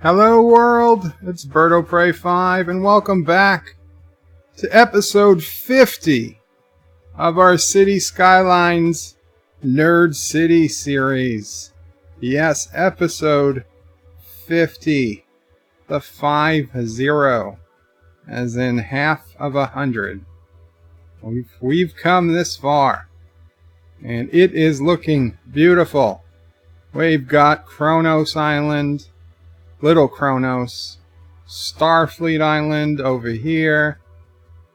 Hello world, it's BirdOPrey5 and welcome back to episode 50 of our Cities Skylines Nerd City series. Yes, episode 50. The 50, as in half of 100. We've come this far, and it is looking beautiful. We've got Kronos Island, Little Kronos, Starfleet Island over here,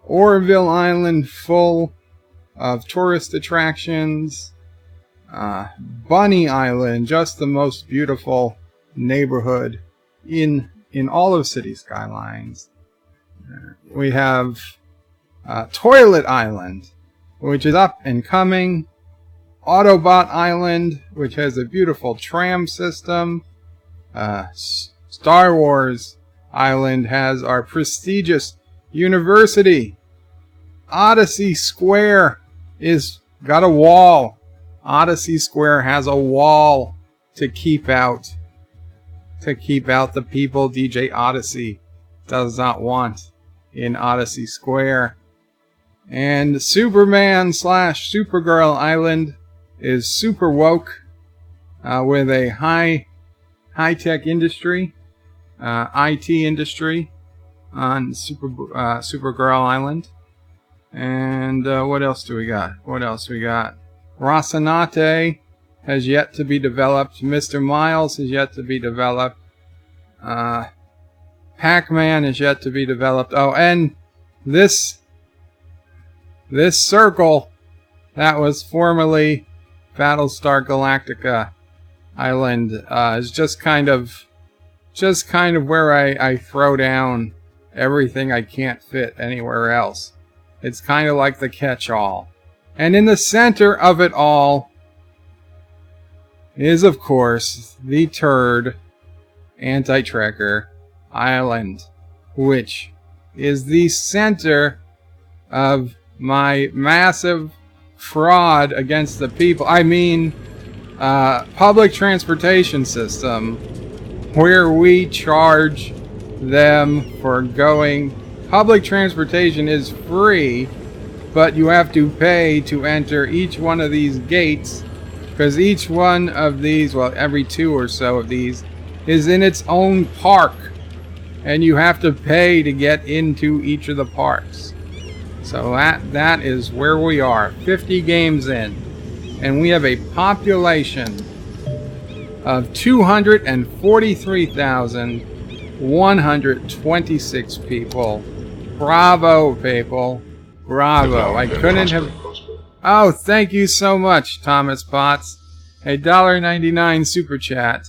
Orville Island full of tourist attractions, Bunny Island, just the most beautiful neighborhood in all of Cities Skylines. We have Toilet Island, which is up and coming, Autobot Island, which has a beautiful tram system, Star Wars Island has our prestigious university. Odyssey Square is got a wall. Odyssey Square has a wall to keep out the people DJ Odyssey does not want in Odyssey Square. And Superman / Supergirl Island is super woke with a high-tech industry, IT industry on Supergirl Island. And what else do we got? Rocinante has yet to be developed. Mr. Miles has yet to be developed. Pac-Man is yet to be developed. Oh, and this circle that was formerly Battlestar Galactica Island is just kind of where I throw down everything I can't fit anywhere else. It's kind of like the catch-all. And in the center of it all is, of course, the turd Anti-Trekker Island, which is the center of my massive fraud against the people. I mean, public transportation system where we charge them for going. Public transportation is free, but you have to pay to enter each one of these gates, because each one of these, well, every two or so of these, is in its own park, and you have to pay to get into each of the parks. So that is where we are, 50 games in, and we have a population of 243,126 people. Bravo, people. Bravo. I couldn't have... Oh, thank you so much, Thomas Potts. A $1.99 super chat.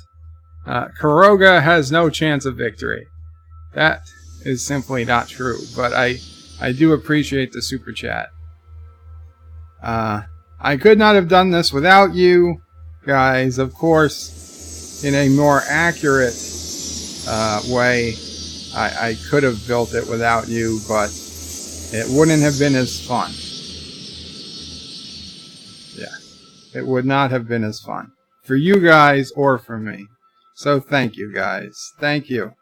Kuroga has no chance of victory. That is simply not true, but I do appreciate the super chat. I could not have done this without you guys. Of course, in a more accurate way, I could have built it without you, but it wouldn't have been as fun. Yeah, it would not have been as fun for you guys or for me. So thank you guys. Thank you.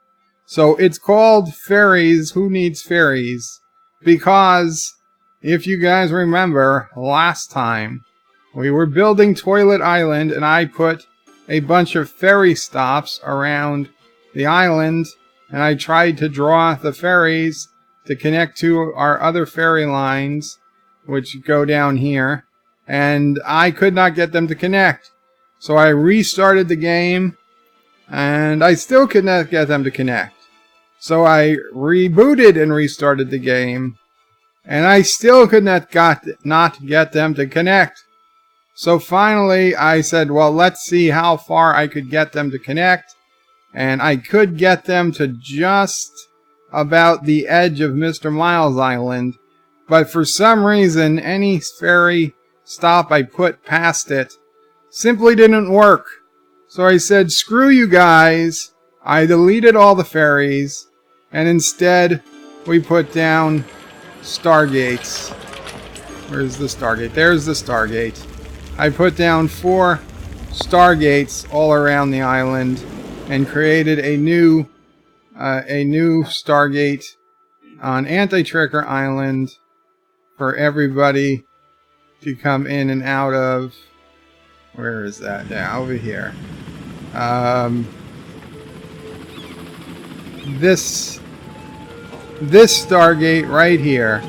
So it's called Ferries. Who Needs Ferries? Because if you guys remember last time, we were building Toilet Island and I put a bunch of ferry stops around the island, and I tried to draw the ferries to connect to our other ferry lines, which go down here, and I could not get them to connect. So I restarted the game, and I still could not get them to connect. So I rebooted and restarted the game, and I still could not get them to connect. So finally I said, well, let's see how far I could get them to connect. And I could get them to just about the edge of Mr. Miles Island. But for some reason, any ferry stop I put past it simply didn't work. So I said, screw you guys. I deleted all the ferries. And instead, we put down Stargates. Where's the Stargate? There's the Stargate. I put down 4 Stargates all around the island. and created a new Stargate on Anti-Tracker Island for everybody to come in and out of. Where is that? Yeah, over here. This Stargate right here.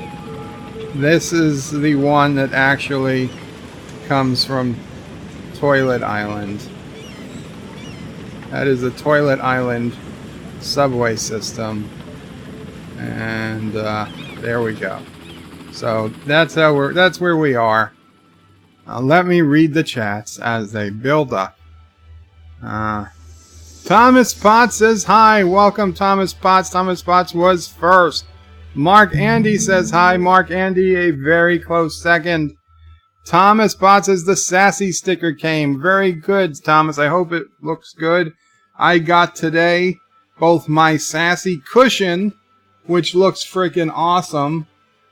This is the one that actually comes from Toilet Island. That is the Toilet Island subway system. And there we go. So that's where we are. Let me read the chats as they build up. Thomas Potts says hi. Welcome, Thomas Potts. Thomas Potts was first. Mark Andy says hi. Mark Andy, a very close second. Thomas Potts says the sassy sticker came. Very good, Thomas. I hope it looks good. I got today both my sassy cushion, which looks freaking awesome.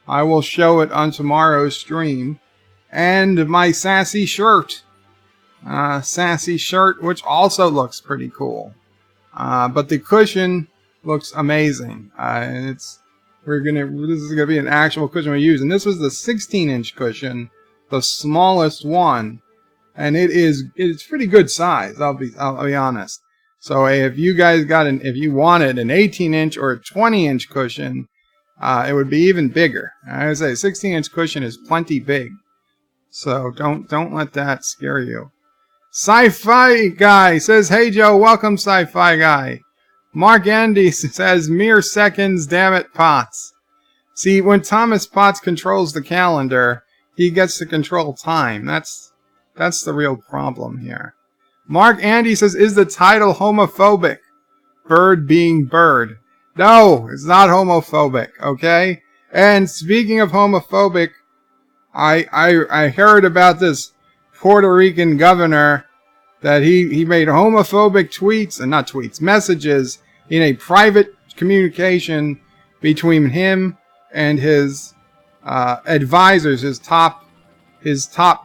I will show it on tomorrow's stream. And my sassy shirt. Sassy shirt, which also looks pretty cool. But the cushion looks amazing. This is gonna be an actual cushion we use, and this was the 16-inch cushion, the smallest one, and it's pretty good size. I'll be honest. So if you guys if you wanted an 18-inch or a 20-inch cushion, it would be even bigger. I would say a 16-inch cushion is plenty big. So don't let that scare you. Sci-Fi Guy says, hey Joe, welcome Sci-Fi Guy. Mark Andy says, mere seconds, damn it, Potts. See, when Thomas Potts controls the calendar, he gets to control time. That's the real problem here. Mark Andy says, is the title homophobic? Bird being bird. No, it's not homophobic, okay? And speaking of homophobic, I heard about this Puerto Rican governor that he made homophobic messages in a private communication between him and his advisors, his top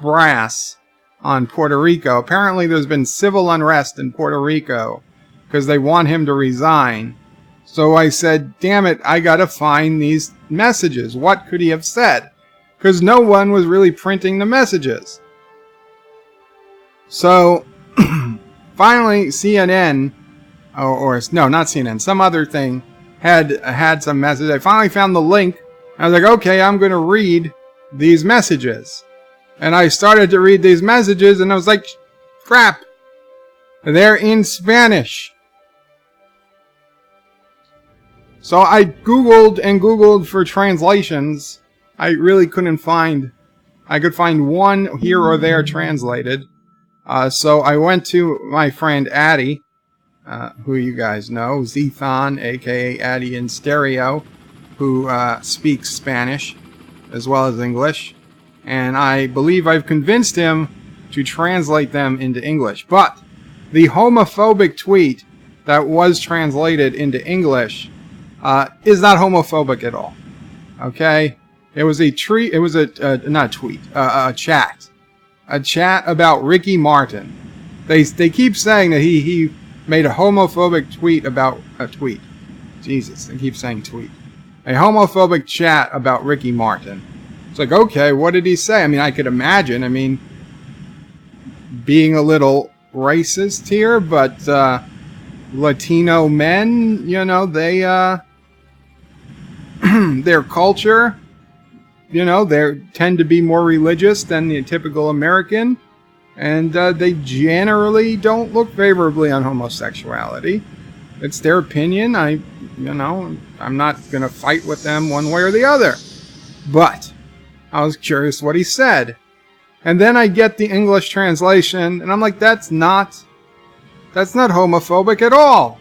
brass on Puerto Rico. Apparently there's been civil unrest in Puerto Rico because they want him to resign. So I said, damn it, I gotta find these messages. What could he have said? Because no one was really printing the messages. So finally CNN, no, not CNN, some other thing had some message. I finally found the link. I was like, okay, I'm going to read these messages. And I started to read these messages, and I was like, crap, they're in Spanish. So I Googled and Googled for translations. I really couldn't find, I could find one here or there translated. So I went to my friend Addie, who you guys know, Zethon, aka Addie in Stereo, who speaks Spanish as well as English. And I believe I've convinced him to translate them into English. But the homophobic tweet that was translated into English is not homophobic at all. Okay? It was a chat. A chat about Ricky Martin. They keep saying that he made a homophobic tweet about a tweet. Jesus, they keep saying tweet. A homophobic chat about Ricky Martin. It's like, okay, what did he say? I mean, I could imagine, being a little racist here, but Latino men, they their culture, they tend to be more religious than the typical American, and they generally don't look favorably on homosexuality. It's their opinion. I'm not going to fight with them one way or the other. But I was curious what he said. And then I get the English translation, and I'm like, that's not homophobic at all.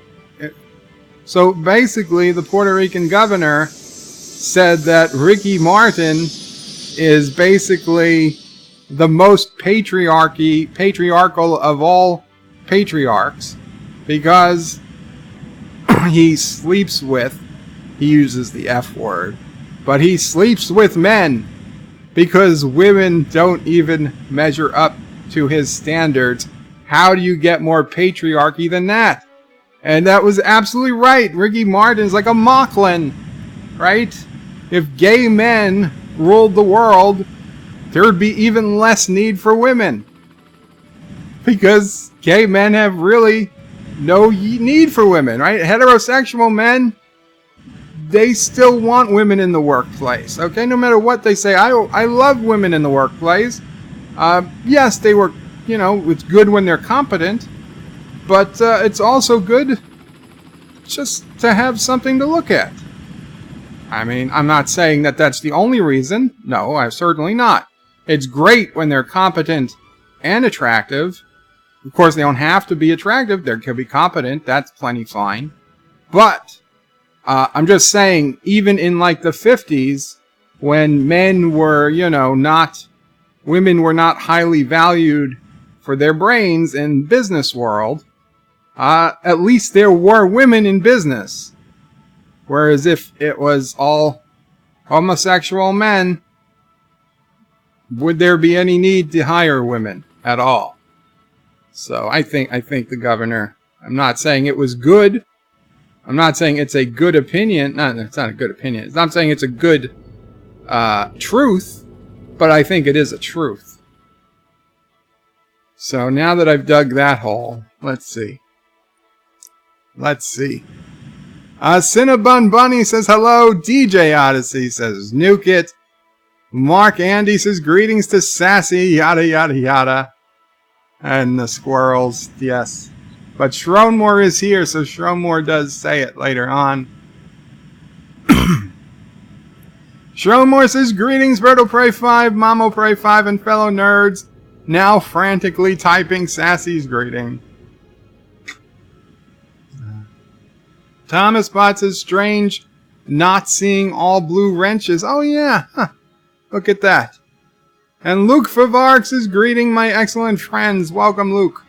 So basically, the Puerto Rican governor said that Ricky Martin is basically the most patriarchal of all patriarchs, because he uses the F word, but he sleeps with men because women don't even measure up to his standards. How do you get more patriarchy than that? And that was absolutely right. Ricky Martin's like a Mocklin, right? If gay men ruled the world, there would be even less need for women. Because gay men have really no need for women, right? Heterosexual men, they still want women in the workplace, okay? No matter what they say. I love women in the workplace. Yes, they were, you know, it's good when they're competent, but it's also good just to have something to look at. I mean, I'm not saying that that's the only reason. No, I'm certainly not. It's great when they're competent and attractive. Of course, they don't have to be attractive. They can be competent. That's plenty fine. But I'm just saying, even in like the 50s, when men were, you know, women were not highly valued for their brains in business world, at least there were women in business. Whereas if it was all homosexual men, would there be any need to hire women at all? So I think the governor, I'm not saying it was good. I'm not saying it's a good opinion. No, it's not a good opinion. I'm saying it's a good truth, but I think it is a truth. So now that I've dug that hole, let's see. Cinnabon Bunny says hello. DJ Odyssey says nuke it. Mark Andy says greetings to Sassy, yada yada yada. And the squirrels, yes. But Shronmore is here, so Shronmore does say it later on. Shronmore says greetings, Berto Prey 5, Mamo Prey 5, and fellow nerds. Now frantically typing Sassy's greeting. Thomas Bot says strange not seeing all blue wrenches. Oh yeah, huh. Look at that. And Luke Favarks is greeting my excellent friends. Welcome, Luke.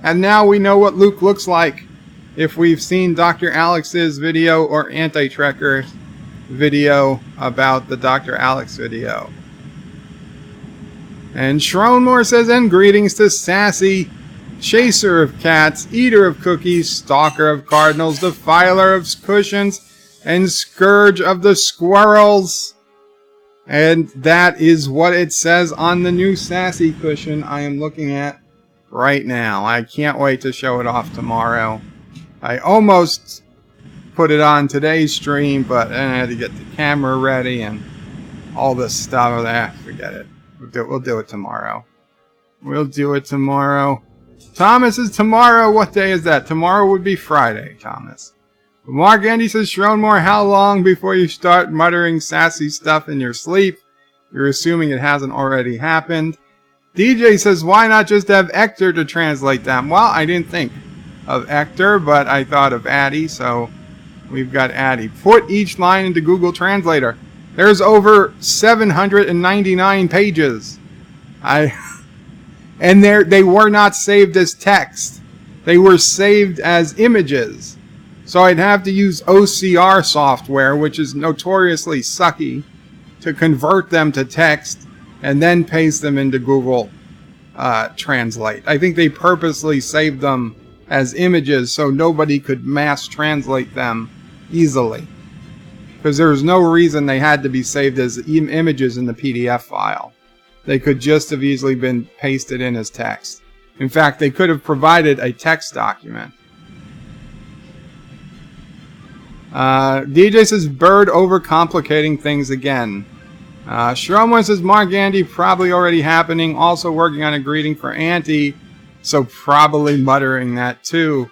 And now we know what Luke looks like if we've seen Dr. Alex's video or Anti-Trekker's video about the Dr. Alex video. And Shronmore says, and greetings to Sassy, chaser of cats, eater of cookies, stalker of cardinals, defiler of cushions, and scourge of the squirrels. And that is what it says on the new Sassy cushion I am looking at right now. I can't wait to show it off tomorrow. I almost put it on today's stream, but then I had to get the camera ready and all this stuff. Forget it. We'll do it tomorrow. We'll do it tomorrow. Thomas is tomorrow. What day is that? Tomorrow would be Friday, Thomas. Mark Andy says, Shronmore, how long before you start muttering sassy stuff in your sleep? You're assuming it hasn't already happened. DJ says, why not just have Hector to translate them? Well, I didn't think of Hector, but I thought of Addy, so we've got Addy. Put each line into Google Translator. There's over 799 pages. And they were not saved as text. They were saved as images. So I'd have to use OCR software, which is notoriously sucky, to convert them to text and then paste them into Google Translate. I think they purposely saved them as images so nobody could mass translate them easily. Because there was no reason they had to be saved as images in the PDF file. They could just have easily been pasted in as text. In fact, they could have provided a text document. DJ says, Bird overcomplicating things again. Shromwan says, Mark Andy, probably already happening. Also working on a greeting for Auntie. So probably muttering that too.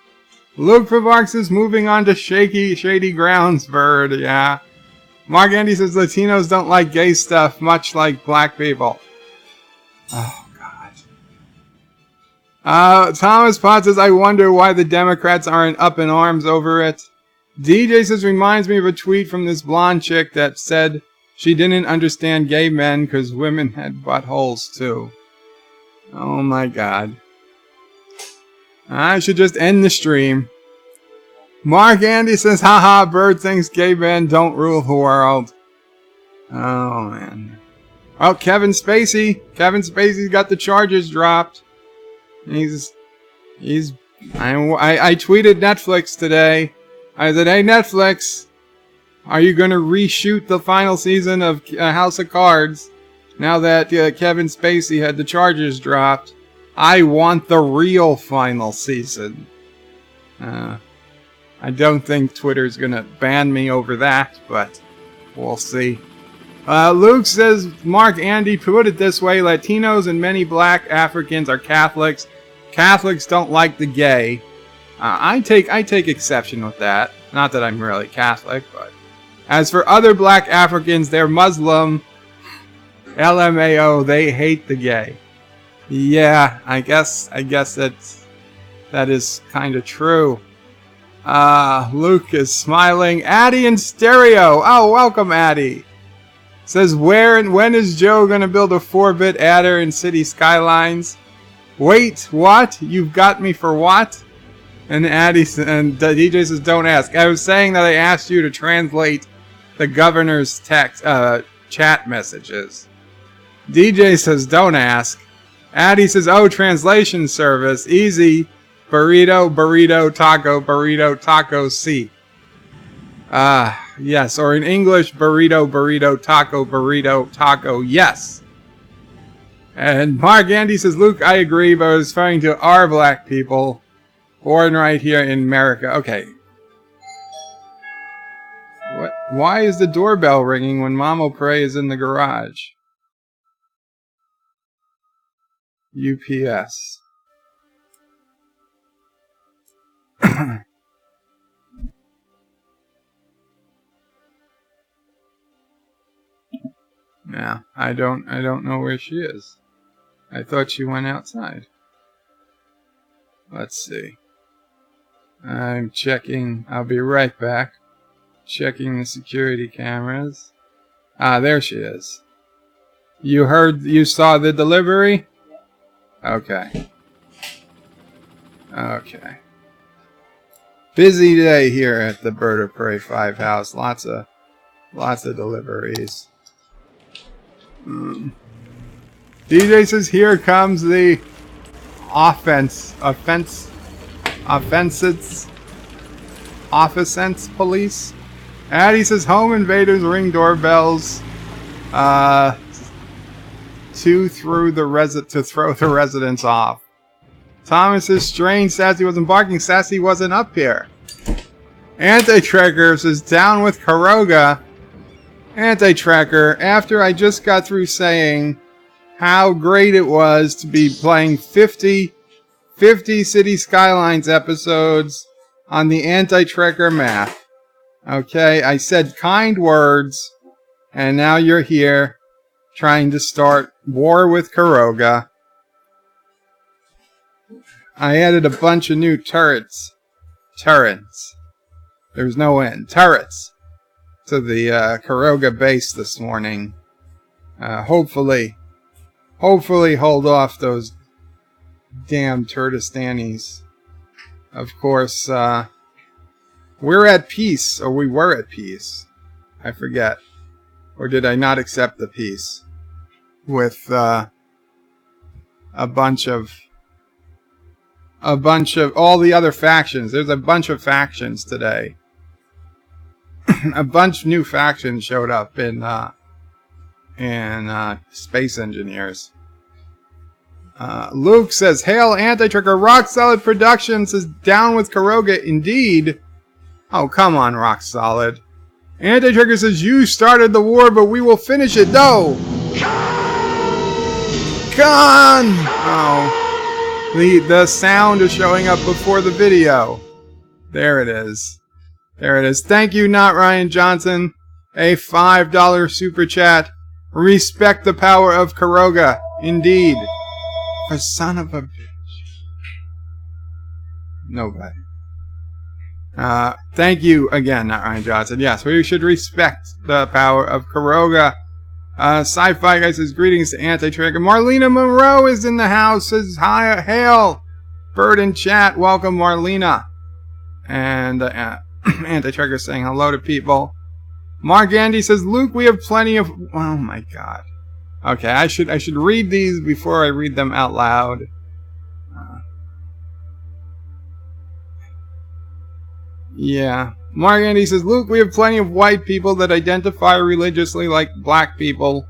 Luke Favarks is moving on to shady grounds, Bird. Yeah. Mark Andy says, Latinos don't like gay stuff, much like black people. Oh, God. Thomas Potts says, I wonder why the Democrats aren't up in arms over it. DJ says, reminds me of a tweet from this blonde chick that said she didn't understand gay men because women had buttholes too. Oh my God. I should just end the stream. Mark Andy says, haha, Bird thinks gay men don't rule the world. Oh man. Well, Kevin Spacey's got the charges dropped. He's I tweeted Netflix today. I said, hey, Netflix, are you going to reshoot the final season of House of Cards now that Kevin Spacey had the charges dropped? I want the real final season. I don't think Twitter's going to ban me over that, but we'll see. Luke says, Mark Andy, put it this way, Latinos and many black Africans are Catholics. Catholics don't like the gay. I take exception with that. Not that I'm really Catholic, but as for other black Africans, they're Muslim. LMAO, they hate the gay. Yeah, I guess that is kind of true. Luke is smiling. Addy in stereo. Oh, welcome, Addy. Says, where and when is Joe going to build a 4-bit adder in Cities Skylines? Wait, what? You've got me for what? And DJ says, don't ask. I was saying that I asked you to translate the governor's text, chat messages. DJ says, don't ask. Addy says, oh, translation service. Easy. Burrito, burrito, taco, C. Yes, or in English, burrito, taco, yes. And Mark Andy says, Luke, I agree, but I was referring to our black people born right here in America. Okay. What? Why is the doorbell ringing when Mamo Pray is in the garage? UPS. Yeah, I don't know where she is. I thought she went outside. Let's see. I'm checking. I'll be right back. Checking the security cameras. Ah, there she is. You saw the delivery? Okay. Okay. Busy day here at the Bird of Prey 5 house. Lots of deliveries. DJ says, here comes the offense police. Addy says, home invaders ring doorbells to throw the residents off. Thomas says, strange, Sassy wasn't barking, Sassy wasn't up here. Anti-Trekker says, down with Karoga. Anti-Trekker, after I just got through saying how great it was to be playing 50 Cities Skylines episodes on the Anti-Trekker map. Okay, I said kind words, and now you're here trying to start war with Karoga. I added a bunch of new turrets. There's no end. Turrets to the Karoga base this morning. Hopefully hold off those damn Turdistanis. Of course, we're at peace, or we were at peace. I forget. Or did I not accept the peace with a bunch of all the other factions? There's a bunch of factions today. A bunch of new factions showed up in Space Engineers. Luke says, hail Anti-Trekker. Rock Solid Productions is down with Karoga indeed. Oh, come on, Rock Solid. Anti-Trekker says, you started the war, but we will finish it, though. Gone! Oh. The sound is showing up before the video. There it is. There it is. Thank you, Not Ryan Johnson. A $5 super chat. Respect the power of Karoga. Indeed. For son of a bitch. Nobody. Thank you again, Not Ryan Johnson. Yes, we should respect the power of Karoga. Sci-Fi Guy says, greetings to Anti-Trekker. Marlena Monroe is in the house. Says, hi, hail. Bird in chat. Welcome, Marlena. And Anti-Trekker saying hello to people. Mark Andy says, Luke, we have plenty of... Oh, my God. Okay, I should read these before I read them out loud. Yeah. Mark Andy says, Luke, we have plenty of white people that identify religiously like black people,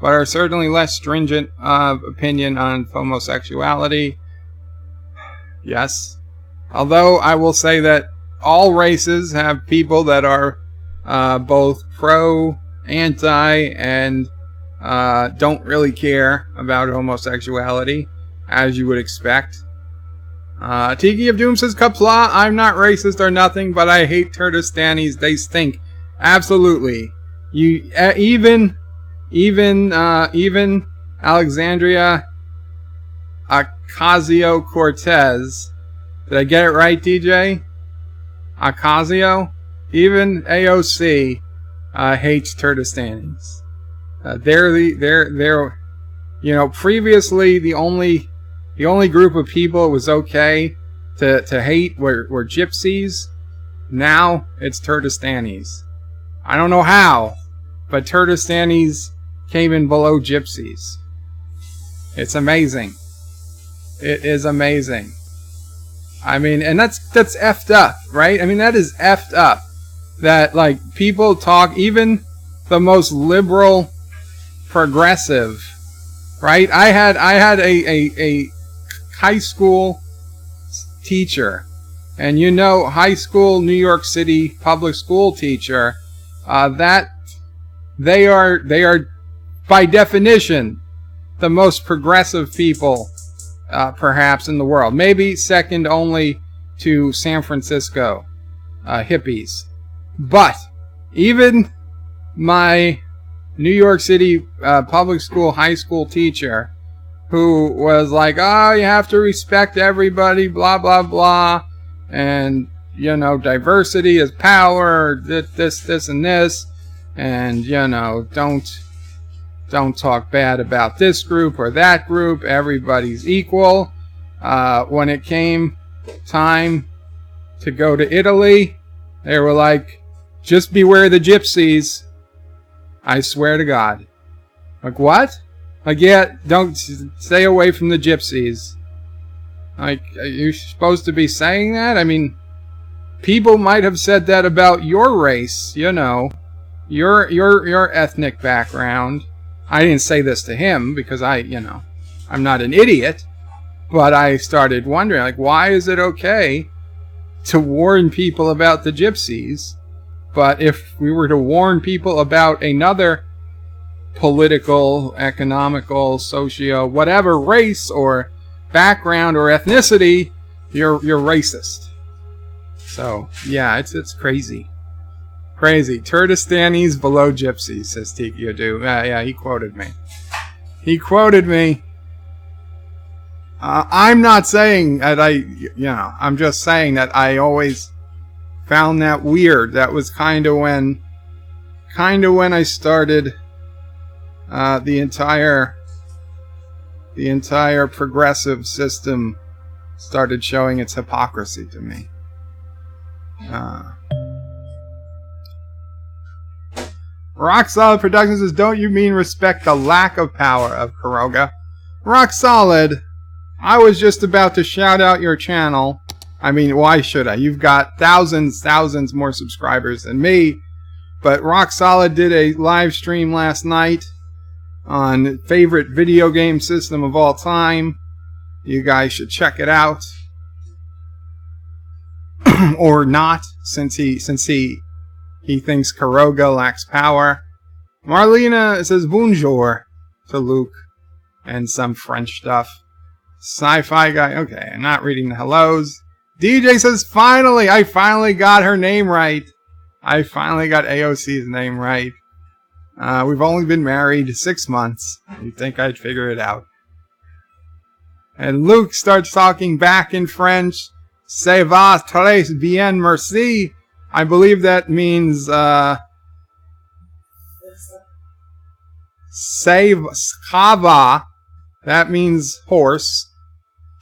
but are certainly less stringent of opinion on homosexuality. Yes. Although I will say that all races have people that are both pro, anti, and don't really care about homosexuality, as you would expect. Tiki of Doom says, Qapla, I'm not racist or nothing, but I hate Turdistanis. They stink. Absolutely. You even Alexandria Ocasio-Cortez. Did I get it right, DJ? Ocasio? Even AOC hates Turdistanis. They're previously the only group of people it was okay to hate were gypsies. Now it's Turdistanis. I don't know how, but Turdistanis came in below gypsies. It's amazing. It is amazing. I mean, and that's effed up, right? I mean, that is effed up. That, like, people talk, even the most liberal, progressive, right? I had a high school teacher, and high school New York City public school teacher, that they are by definition the most progressive people perhaps in the world, maybe second only to San Francisco hippies. But even my New York City public school high school teacher, who was like, oh, you have to respect everybody, blah, blah, blah. And, diversity is power, this, and this. And, don't talk bad about this group or that group. Everybody's equal. When it came time to go to Italy, they were like, just beware the gypsies. I swear to God. Like, what? Like, yeah, don't stay away from the gypsies. Like, are you supposed to be saying that? I mean, people might have said that about your race, your ethnic background. I didn't say this to him because I'm not an idiot, but I started wondering, like, why is it okay to warn people about the gypsies, but if we were to warn people about another political, economical, socio, whatever race or background or ethnicity, you're racist. So yeah, it's crazy. Crazy. Turdistanis below gypsies, says Tiki Adu. Yeah, he quoted me. I'm not saying that I'm just saying that I always found that weird. That was kind of when I started the entire progressive system started showing its hypocrisy to me. Rock Solid Productions says, don't you mean respect the lack of power of Kuroga? Rock Solid, I was just about to shout out your channel. I mean, why should I? You've got thousands more subscribers than me. But Rock Solid did a live stream last night on favorite video game system of all time. You guys should check it out. Or not, since he thinks Kuroga lacks power. Marlena says bonjour to Luke and some French stuff. Sci-fi guy. Okay, I'm not reading the hellos. DJ says, I finally got her name right. I finally got AOC's name right. We've only been married 6 months. You'd think I'd figure it out. And Luke starts talking back in French. Ça va très bien, merci. I believe that means Skava. That means horse.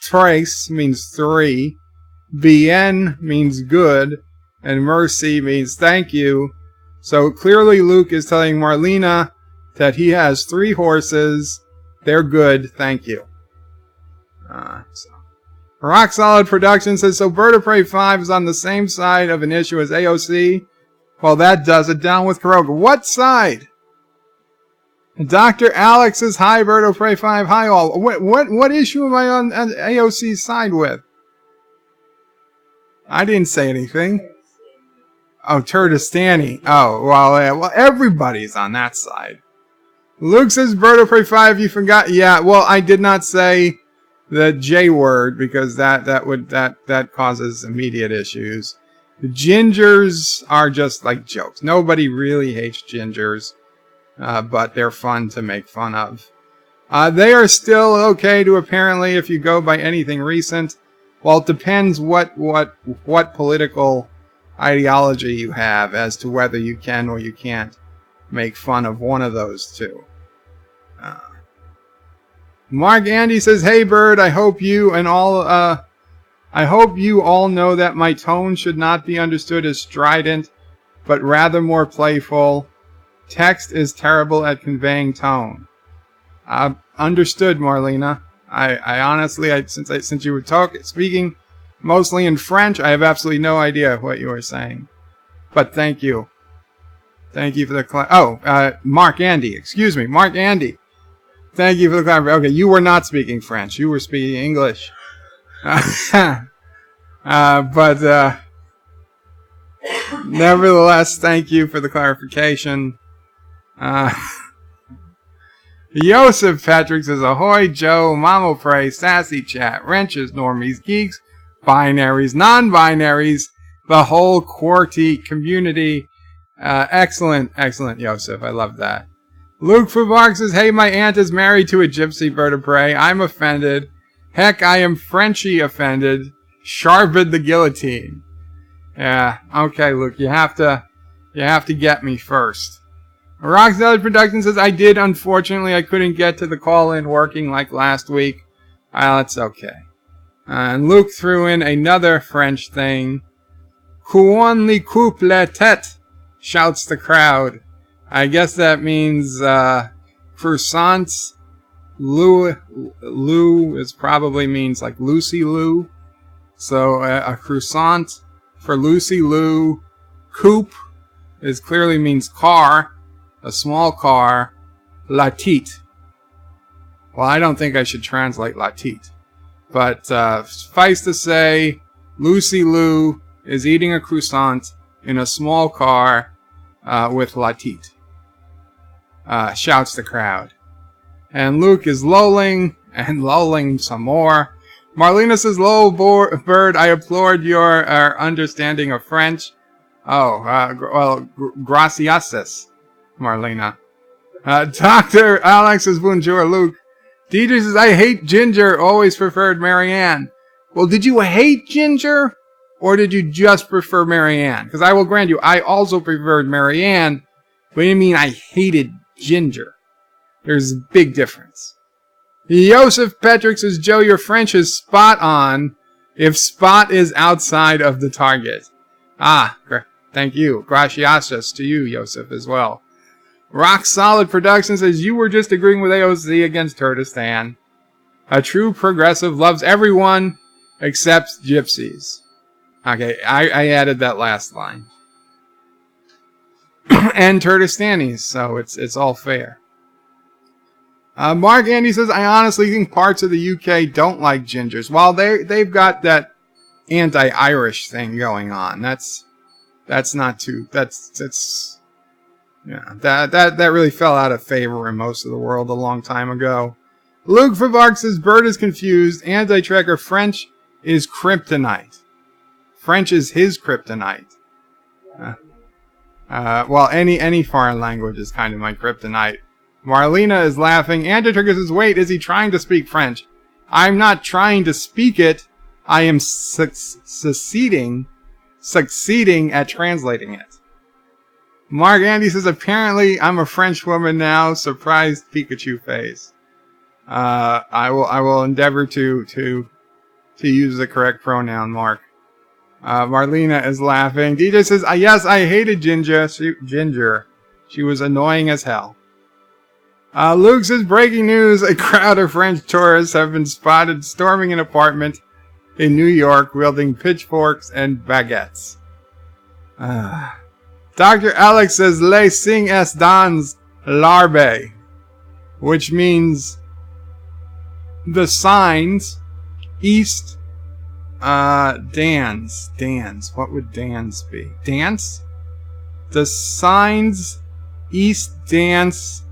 Tres means 3. Bien means good. And merci means thank you. So clearly Luke is telling Marlena that he has 3 horses. They're good, thank you. Rock Solid Productions says, so Bird of Prey 5 is on the same side of an issue as AOC? Well, that does it. Down with Kuroga. What side? Dr. Alex says, hi, Bird of Prey 5. Hi, all. What issue am I on AOC's side with? I didn't say anything. Oh, Turdistani. Oh, well, everybody's on that side. Luke says, Bird of Prey 5, you forgot. Yeah, well, I did not say the J word because that causes immediate issues. The gingers are just like jokes. Nobody really hates gingers, but they're fun to make fun of. They are still okay to apparently, if you go by anything recent. Well, it depends what political ideology you have as to whether you can or you can't make fun of one of those two. Mark Andy says, hey Bird, I hope you all know that my tone should not be understood as strident, but rather more playful. Text is terrible at conveying tone. Understood, Marlena. I honestly, since you were speaking mostly in French, I have absolutely no idea what you were saying. But thank you. Thank you for the Mark Andy. Excuse me, Mark Andy. Thank you for the clarification. Okay, you were not speaking French. You were speaking English. Nevertheless, thank you for the clarification. Joseph Patrick says, ahoy, Joe, Mamo Pray, Sassy Chat, Wrenches, Normies, Geeks, Binaries, Non-Binaries, the whole QWERTY community. Excellent, Joseph. I love that. Luke Fubark says, hey, my aunt is married to a gypsy bird of prey. I'm offended. Heck, I am Frenchy offended. Sharpen the guillotine. Yeah, okay, Luke, you have to get me first. Rocksteady Productions says, I did, unfortunately, I couldn't get to the call-in working like last week. That's okay. And Luke threw in another French thing. Couon li Qapla tête, shouts the crowd. I guess that means croissants. Lou is probably means like Lucy Lou. So a croissant for Lucy Lou. Coupe is clearly means car, a small car. La tite. Well, I don't think I should translate la tite. But suffice to say, Lucy Lou is eating a croissant in a small car with la tite. Shouts the crowd. And Luke is lolling and lolling some more. Marlena says, lol, Bird, I applaud your understanding of French. Oh, gracias, Marlena. Dr. Alex says, bonjour, Luke. DJ says, I hate Ginger, always preferred Marianne. Well, did you hate Ginger? Or did you just prefer Marianne? Because I will grant you, I also preferred Marianne. But you mean I hated Ginger? There's a big difference. Joseph Petrick says, Joe, your French is spot on if spot is outside of the target. Thank you. Gracias to you, Joseph, as well. Rock Solid Productions says, you were just agreeing with AOC against Turdistan. A true progressive loves everyone except gypsies. Okay, I added that last line. And Turdistanis, so it's all fair. Mark Andy says, I honestly think parts of the UK don't like gingers. While they've got that anti-Irish thing going on. That's not too, yeah, that really fell out of favor in most of the world a long time ago. Luke Favark says, Bird is confused. Anti-Trekker French is kryptonite. French is his kryptonite. Well, any foreign language is kind of my kryptonite. Marlena is laughing. Anti-Trekker says, wait, is he trying to speak French? I'm not trying to speak it. I am succeeding at translating it. Mark Andy says, apparently I'm a French woman now. Surprised Pikachu face. I will endeavor to use the correct pronoun, Mark. Marlena is laughing. DJ says, yes, I hated Ginger. She was annoying as hell. Luke says, breaking news, a crowd of French tourists have been spotted storming an apartment in New York wielding pitchforks and baguettes. Dr. Alex says, Les sing es dans l'arbre, which means the signs east, dance. What would dance be? Dance? The signs east dance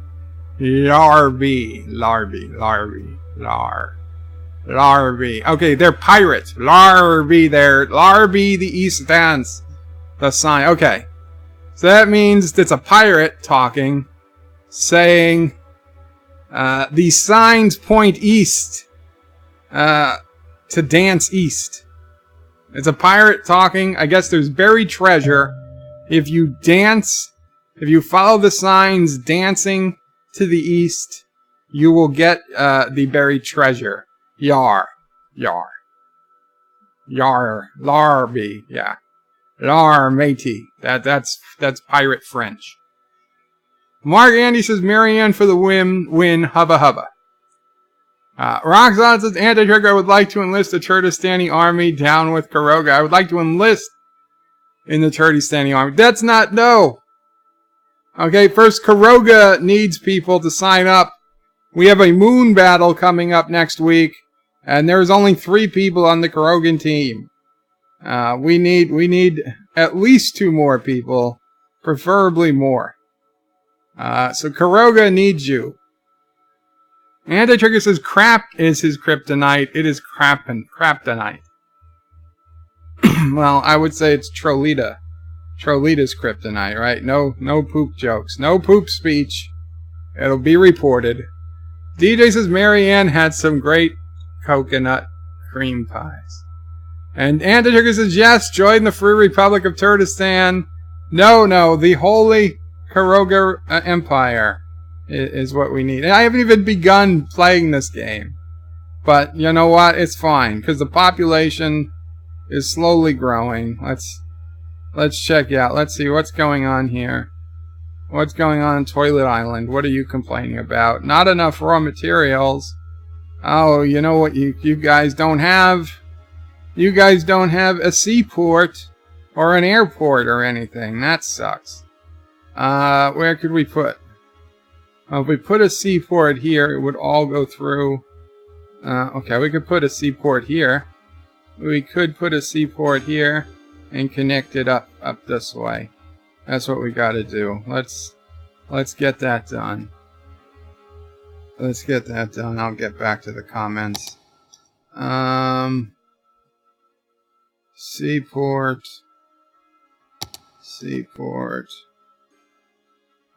larvae. Okay, they're pirates. Larvae, the east dance. The sign. Okay. So that means it's a pirate talking, saying, the signs point east, to dance east. It's a pirate talking. I guess there's buried treasure. If you follow the signs dancing to the east, you will get, the buried treasure. Yar, larby, yeah. Lar, matey. That's pirate French. Mark Andy says, Marianne for the win, hubba hubba. Roxanne says, Anti-Trigger, I would like to enlist the Kurdistani army down with Karoga. I would like to enlist in the Kurdistani army. That's not, no. Okay, first, Karoga needs people to sign up. We have a moon battle coming up next week, and there's only 3 people on the Karogan team. We need at least 2 more people, preferably more. So Karoga needs you. Anti-Trigger says crap is his kryptonite. It is kryptonite. Well, I would say it's Trolita. Trolita's kryptonite, right? No poop jokes. No poop speech. It'll be reported. DJ says Marianne had some great coconut cream pies. And Anti-Trigger says, yes, join the Free Republic of Kurdistan. No, the Holy Karoga Empire is what we need. And I haven't even begun playing this game. But you know what? It's fine, because the population is slowly growing. Let's check out. Let's see what's going on here. What's going on in Toilet Island? What are you complaining about? Not enough raw materials. Oh, you know what you guys don't have? You guys don't have a seaport or an airport or anything. That sucks. Where could we put? Well, if we put a seaport here, it would all go through. Okay, we could put a seaport here. We could put a seaport here and connect it up this way. That's what we got to do. Let's get that done. Let's get that done. I'll get back to the comments. Seaport,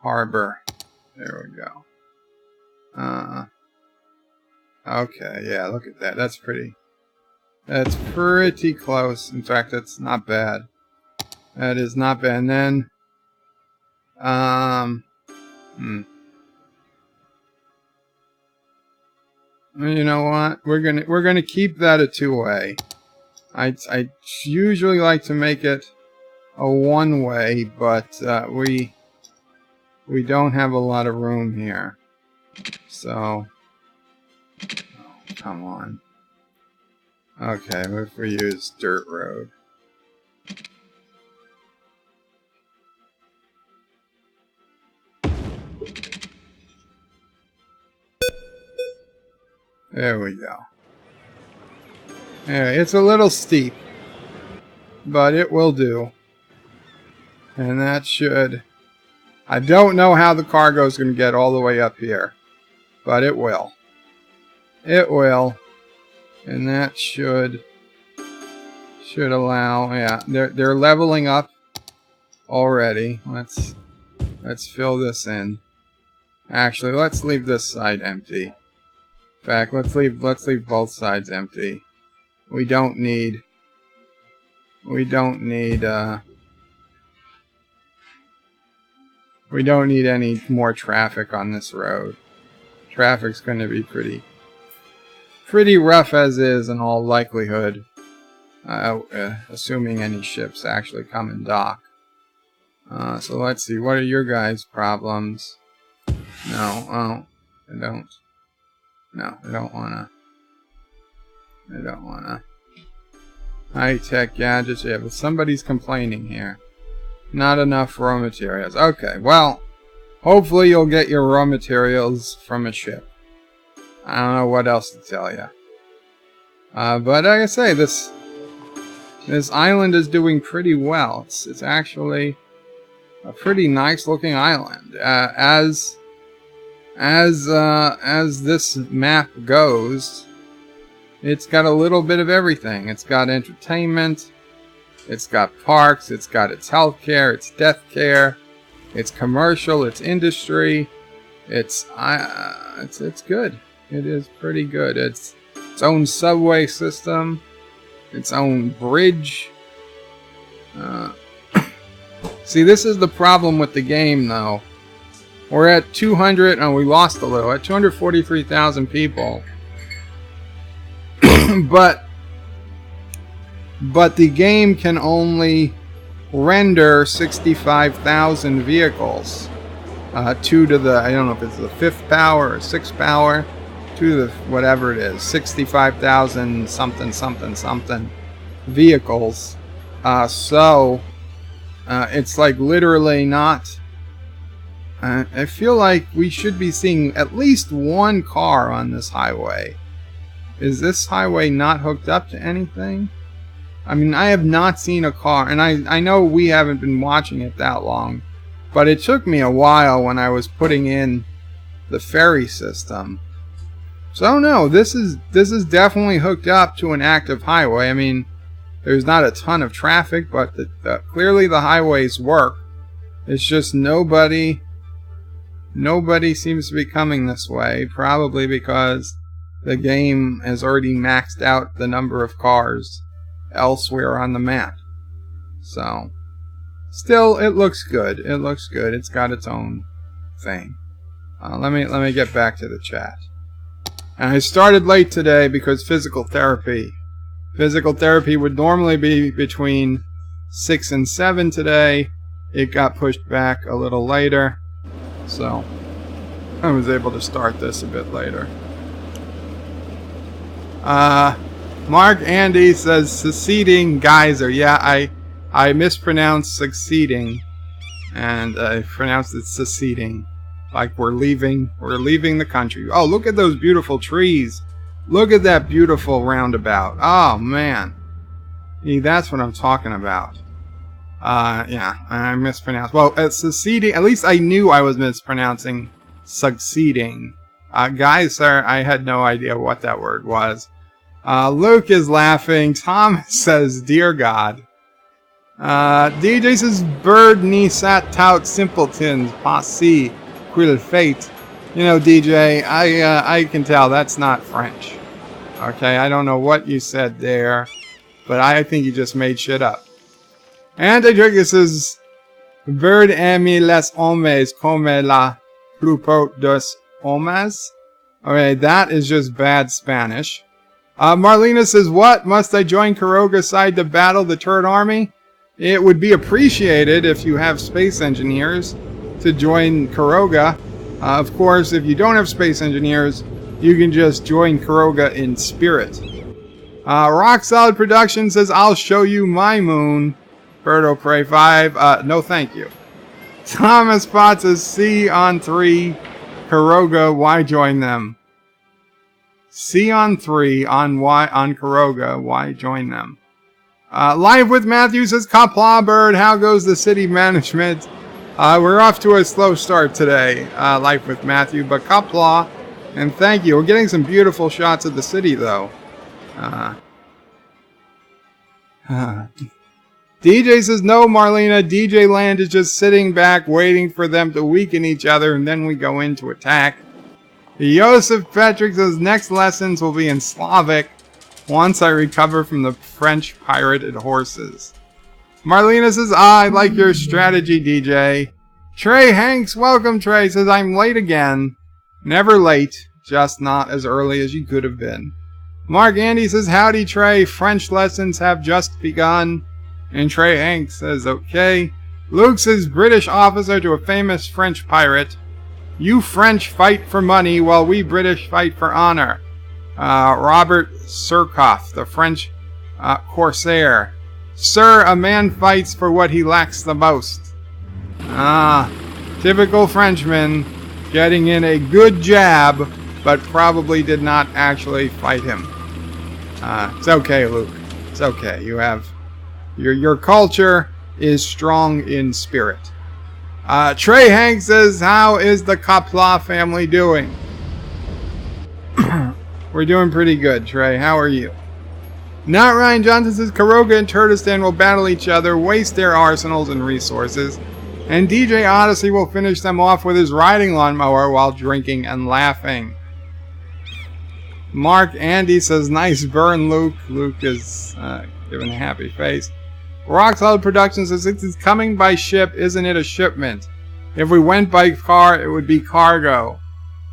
harbor. There we go. Okay, yeah, look at that. That's pretty close. In fact, that's not bad. That is not bad. And then, you know what? We're gonna keep that a 2-way. I usually like to make it a 1-way, but we don't have a lot of room here. So, oh, come on. Okay, what if we use dirt road? There we go. Yeah, it's a little steep, but it will do. And that should... I don't know how the cargo is going to get all the way up here, but it will. It will. And that should allow... Yeah, they're leveling up already. Let's fill this in. Actually, let's leave this side empty. In fact, let's leave both sides empty. We don't need any more traffic on this road. Traffic's going to be pretty rough as is in all likelihood, assuming any ships actually come and dock. So let's see, what are your guys' problems? No, I don't. No, I don't wanna. High-tech gadgets. Yeah, but somebody's complaining here. Not enough raw materials. Okay, well, hopefully you'll get your raw materials from a ship. I don't know what else to tell you. But like I say, this island is doing pretty well. It's actually a pretty nice looking island. As this map goes, it's got a little bit of everything. It's got entertainment, it's got parks, it's got its healthcare, its death care, it's commercial, it's industry. It's good. It is pretty good. It's its own subway system, its own bridge. See, this is the problem with the game, though. We're at 200, and we lost a little, at 243,000 people. but the game can only render 65,000 vehicles. 2 to the, I don't know if it's the 5th power or 6th power, 2 to the, whatever it is, 65,000 something vehicles. So it's like literally not. I feel like we should be seeing at least one car on this highway. Is this highway not hooked up to anything? I mean, I have not seen a car, and I know we haven't been watching it that long, but it took me a while when I was putting in the ferry system. So no, this is definitely hooked up to an active highway. I mean, there's not a ton of traffic, but clearly the highways work. It's just nobody seems to be coming this way, probably because the game has already maxed out the number of cars elsewhere on the map. So, still, it looks good. It looks good. It's got its own thing. Let me get back to the chat. And I started late today because physical therapy would normally be between 6 and 7 today. It got pushed back a little later, so I was able to start this a bit later. Mark Andy says succeeding geyser. Yeah, I mispronounced succeeding, and I pronounced it succeeding, like we're leaving the country. Oh, look at those beautiful trees. Look at that beautiful roundabout. Oh man, that's what I'm talking about. Yeah, I mispronounced. Well, succeeding. At least I knew I was mispronouncing succeeding. Guys, sir, I had no idea what that word was. Luke is laughing. Tom says, "Dear God." DJ says, "Bird ni sat tout simpletons passi quil fate." You know, DJ, I can tell that's not French. Okay, I don't know what you said there, but I think you just made shit up. And DJ says, "Bird aime les hommes comme la plupart dos hommes." Okay, that is just bad Spanish. Marlena says, "What? Must I join Quiroga's side to battle the Turret Army? It would be appreciated if you have space engineers to join Quiroga. Of course, if you don't have space engineers, you can just join Quiroga in spirit." Rock Solid Production says, "I'll show you my moon." Birdo Prey 5, no thank you. Thomas Potts says, "C on 3, Quiroga, why join them?" C on 3 on Quiroga, why join them? Live with Matthew says, "Qapla Bird, how goes the city management?" We're off to a slow start today, Live with Matthew, but Qapla, and thank you. We're getting some beautiful shots of the city, though. DJ says, "No, Marlena, DJ Land is just sitting back waiting for them to weaken each other, and then we go in to attack." Joseph Patrick says, "Next lessons will be in Slavic once I recover from the French pirated horses." Marlena says, "I like your strategy, DJ." Trey Hanks, welcome Trey, says, "I'm late again." Never late, just not as early as you could have been. Mark Andy says, "Howdy Trey, French lessons have just begun." And Trey Hanks says, "Okay." Luke says, "British officer to a famous French pirate. You French fight for money while we British fight for honor." Robert Surkoff, the French Corsair. Sir, a man fights for what he lacks the most. Ah, typical Frenchman, getting in a good jab, but probably did not actually fight him. It's okay, Luke. It's okay. You have... Your culture is strong in spirit. Trey Hank says, how is the Qapla family doing? We're doing pretty good, Trey. How are you? Not Ryan Johnson says, Karoga and Turtistan will battle each other, waste their arsenals and resources, and DJ Odyssey will finish them off with his riding lawnmower while drinking and laughing. Mark Andy says, nice burn, Luke. Luke is giving a happy face. Rock Solid Productions says, it's coming by ship, isn't it a shipment? If we went by car, it would be cargo.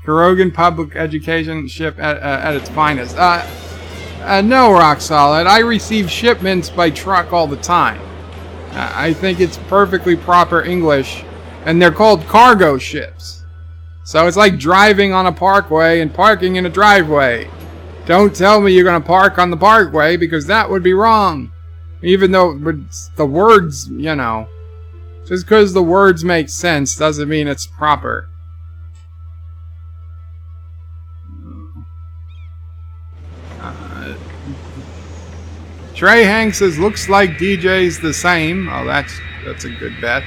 Karogan Public Education ship at its finest. No, Rock Solid. I receive shipments by truck all the time. I think it's perfectly proper English, and they're called cargo ships. So it's like driving on a parkway and parking in a driveway. Don't tell me you're going to park on the parkway, because that would be wrong. Even though the words, you know, just because the words make sense doesn't mean it's proper. Trey Hanks says, looks like DJ's the same. Oh, that's a good bet.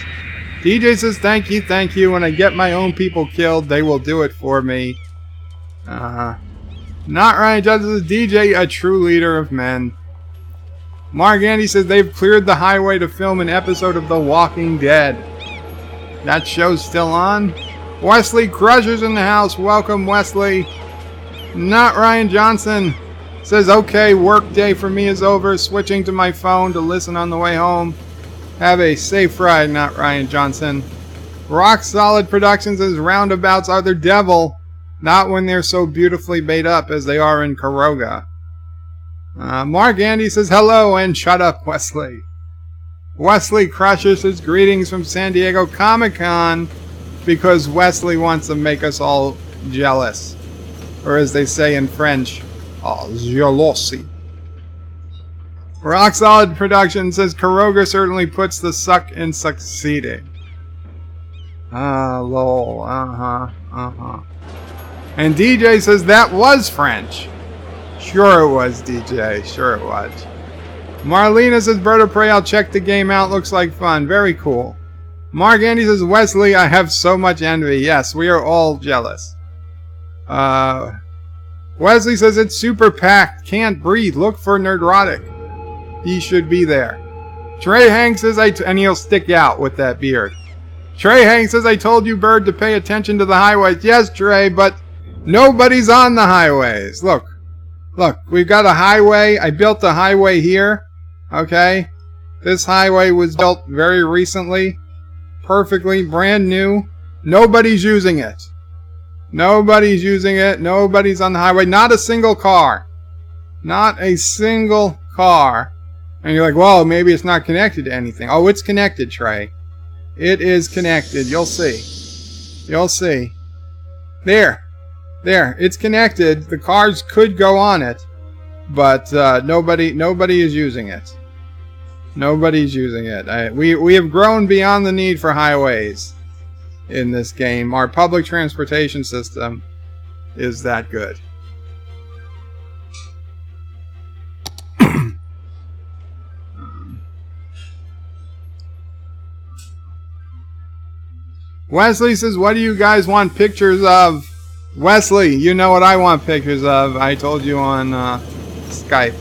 DJ says, thank you. When I get my own people killed, they will do it for me. Not Ryan Johnson says, DJ, a true leader of men. Mark Andy says, they've cleared the highway to film an episode of The Walking Dead. That show's still on. Wesley Crusher's in the house. Welcome, Wesley. Not Ryan Johnson says, okay, work day for me is over. Switching to my phone to listen on the way home. Have a safe ride, not Ryan Johnson. Rock Solid Productions says, roundabouts are the devil. Not when they're so beautifully made up as they are in Karoga. Mark Andy says, hello, and shut up, Wesley. Wesley Crusher says, greetings from San Diego Comic-Con, because Wesley wants to make us all jealous. Or as they say in French, jalousie. Rock Solid Production says, Karoga certainly puts the suck in succeeding. Lol, And DJ says, that was French. Sure it was, DJ. Sure it was. Marlena says, Bird of Prey, I'll check the game out. Looks like fun. Very cool. Mark Andy says, Wesley, I have so much envy. Yes, we are all jealous. Wesley says, it's super packed. Can't breathe. Look for Nerdrotic. He should be there. Trey Hanks says, and he'll stick out with that beard. Trey Hanks says, I told you, Bird, to pay attention to the highways. Yes, Trey, but nobody's on the highways. Look, we've got a highway. I built a highway here. Okay? This highway was built very recently. Perfectly brand new. Nobody's using it. Nobody's using it. Nobody's on the highway. Not a single car. Not a single car. And you're like, well, maybe it's not connected to anything. Oh, it's connected, Trey. It is connected. You'll see. You'll see. There. It's connected. The cars could go on it. But nobody is using it. Nobody's using it. We have grown beyond the need for highways in this game. Our public transportation system is that good. Wesley says, what do you guys want pictures of? Wesley, you know what I want pictures of. I told you on Skype.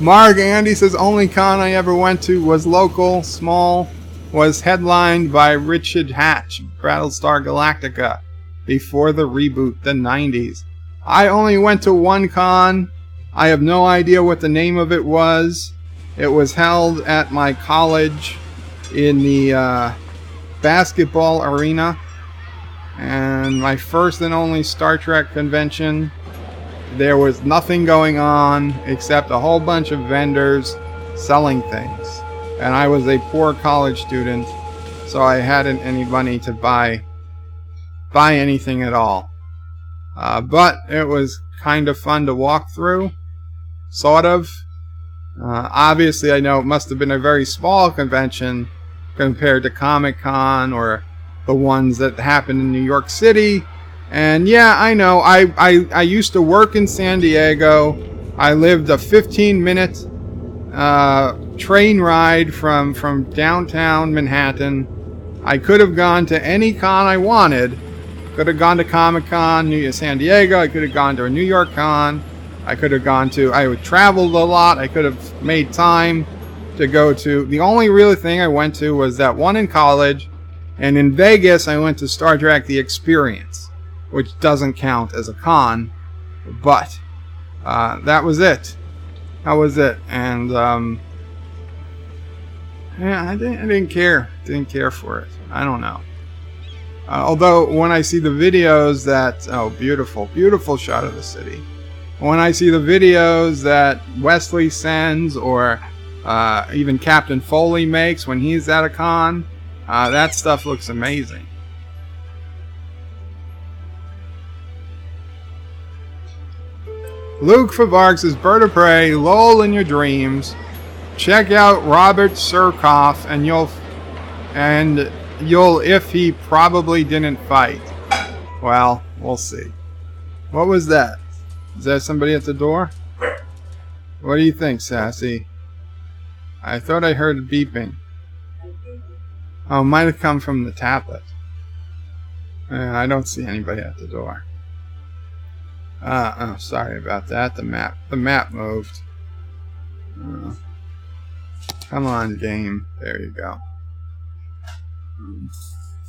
Mark Andy says, only con I ever went to was local, small, was headlined by Richard Hatch, Battlestar Galactica, before the reboot, the 90s. I only went to one con. I have no idea what the name of it was. It was held at my college in the basketball arena. And my first and only Star Trek convention. There was nothing going on except a whole bunch of vendors selling things. And I was a poor college student, so I hadn't any money to buy anything at all. But it was kind of fun to walk through. Sort of. Obviously, I know it must have been a very small convention compared to Comic-Con or the ones that happen in New York City. And yeah, I know. I used to work in San Diego. I lived a 15-minute train ride from downtown Manhattan. I could have gone to any con I wanted. Could have gone to Comic-Con, San Diego. I could have gone to a New York con. I could have gone to... I traveled a lot. I could have made time to go to... The only real thing I went to was that one in college. And in Vegas, I went to Star Trek The Experience, which doesn't count as a con. But that was it. That was it. And yeah, I didn't care. Didn't care for it. I don't know. Although when I see the videos that... Oh, beautiful. Beautiful shot of the city. When I see the videos that Wesley sends or even Captain Foley makes when he's at a con, that stuff looks amazing. Luke Favark says, Bird of Prey, lol in your dreams. Check out Robert Surkoff and you'll if he probably didn't fight. Well, we'll see. What was that? Is that somebody at the door? What do you think, Sassy? I thought I heard beeping. Oh, it might have come from the tablet. I don't see anybody at the door. Oh, sorry about that. The map moved. Come on, game. There you go.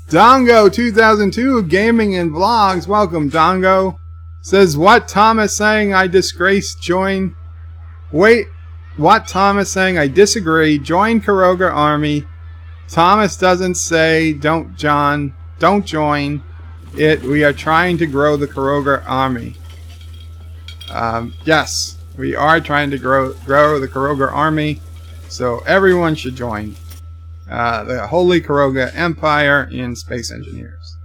Dongo 2002 Gaming and Vlogs. Welcome, Dongo. Says, what Thomas saying I disgrace join... Wait, what Thomas saying I disagree. Join Karoga Army. Thomas doesn't say don't join it. We are trying to grow the Karoga Army. Yes, we are trying to grow the Karoga Army. So everyone should join the Holy Karoga Empire in Space Engineers.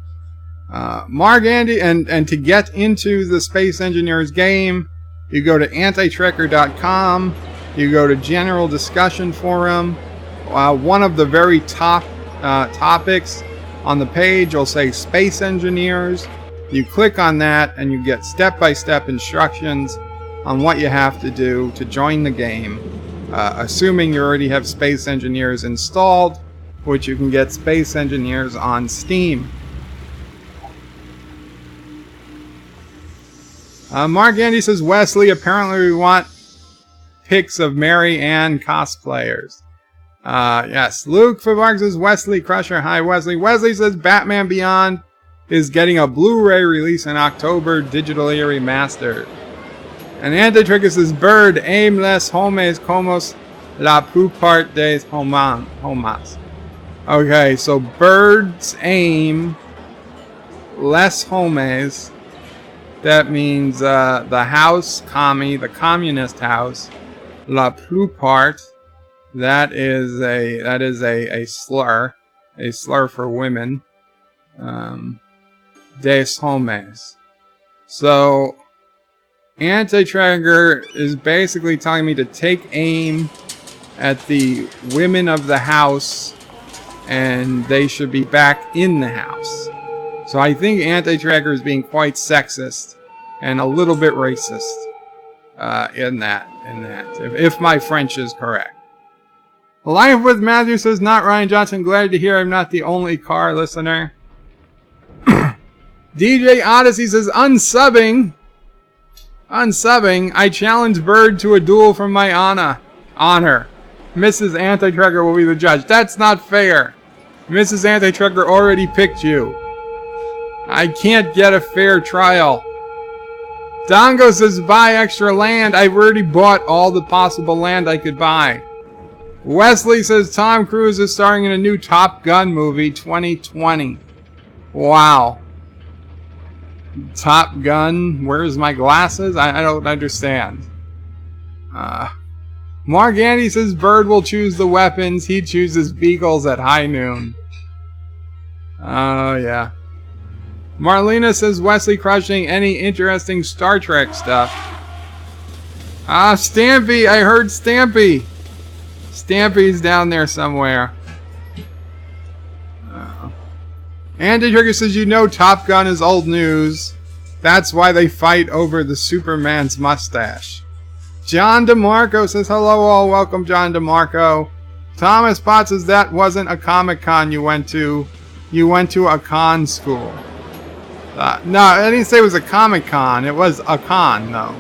Mark Andy, and to get into the Space Engineers game, you go to antitrekker.com, you go to General Discussion Forum. One of the very top topics on the page will say Space Engineers. You click on that and you get step-by-step instructions on what you have to do to join the game, assuming you already have Space Engineers installed, which you can get Space Engineers on Steam. Mark Andy says, Wesley, apparently we want pics of Mary Ann cosplayers. Yes. Luke Favark says, Wesley Crusher. Hi, Wesley. Wesley says, Batman Beyond is getting a Blu-ray release in October, digitally remastered. And Antitricus says, Bird, aim les homes como la plupart des homas. Okay, so birds aim les homes. That means the house, the communist house, la plupart. That is a slur for women. Des homes. So Anti-Tracker is basically telling me to take aim at the women of the house, and they should be back in the house. So I think Anti-Tracker is being quite sexist and a little bit racist in that. If my French is correct. Life with Matthew says, not Ryan Johnson. Glad to hear I'm not the only car listener. DJ Odyssey says, unsubbing. I challenge Bird to a duel from my honor. Mrs. Anti-Tracker will be the judge. That's not fair. Mrs. Anti-Tracker already picked you. I can't get a fair trial. Dongo says, buy extra land. I've already bought all the possible land I could buy. Wesley says, Tom Cruise is starring in a new Top Gun movie, 2020. Wow. Top Gun, where's my glasses? I don't understand. Mark Andy says, Bird will choose the weapons. He chooses beagles at high noon. Oh, yeah. Marlena says, Wesley crushing any interesting Star Trek stuff. Ah, Stampy! I heard Stampy! Stampy's down there somewhere. Andy Trigger says, you know Top Gun is old news. That's why they fight over the Superman's mustache. John DeMarco says, hello all, welcome John DeMarco. Thomas Potts says, that wasn't a Comic-Con you went to. You went to a con school. No, I didn't say it was a Comic-Con. It was a con, though.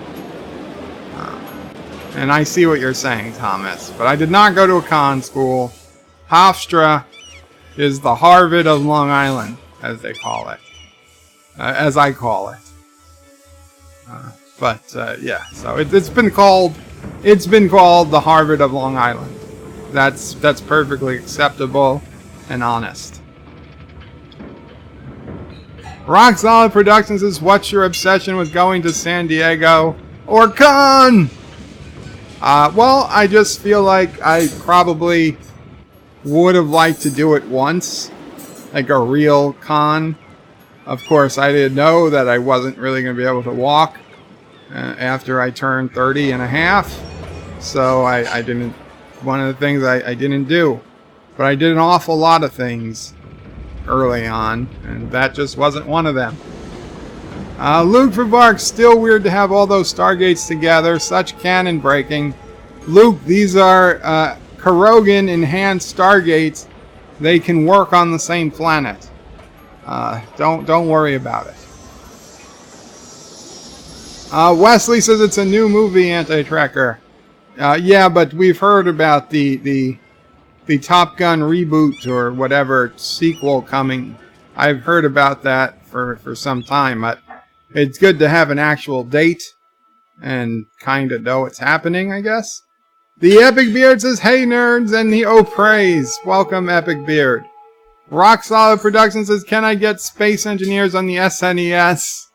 And I see what you're saying, Thomas. But I did not go to a con school. Hofstra is the Harvard of Long Island, as they call it. As I call it. Yeah, so it's been called the Harvard of Long Island. That's perfectly acceptable and honest. Rock Solid Productions says, what's your obsession with going to San Diego or con? Well, I just feel like I probably would have liked to do it once, like a real con. Of course, I didn't know that I wasn't really going to be able to walk after I turned 30 and a half. So I didn't, one of the things I didn't do. But I did an awful lot of things early on, and that just wasn't one of them. Luke for Bark, still weird to have all those Stargates together. Such canon breaking. Luke, these are Kurogan enhanced Stargates. They can work on the same planet. Don't worry about it. Wesley says it's a new movie, Anti-Tracker. Yeah, but we've heard about the Top Gun reboot or whatever sequel coming. I've heard about that for some time, but it's good to have an actual date and kind of know what's happening, I guess. The Epic Beard says, hey nerds, and the Oh Praise. Welcome, Epic Beard. Rock Solid Productions says, can I get Space Engineers on the SNES?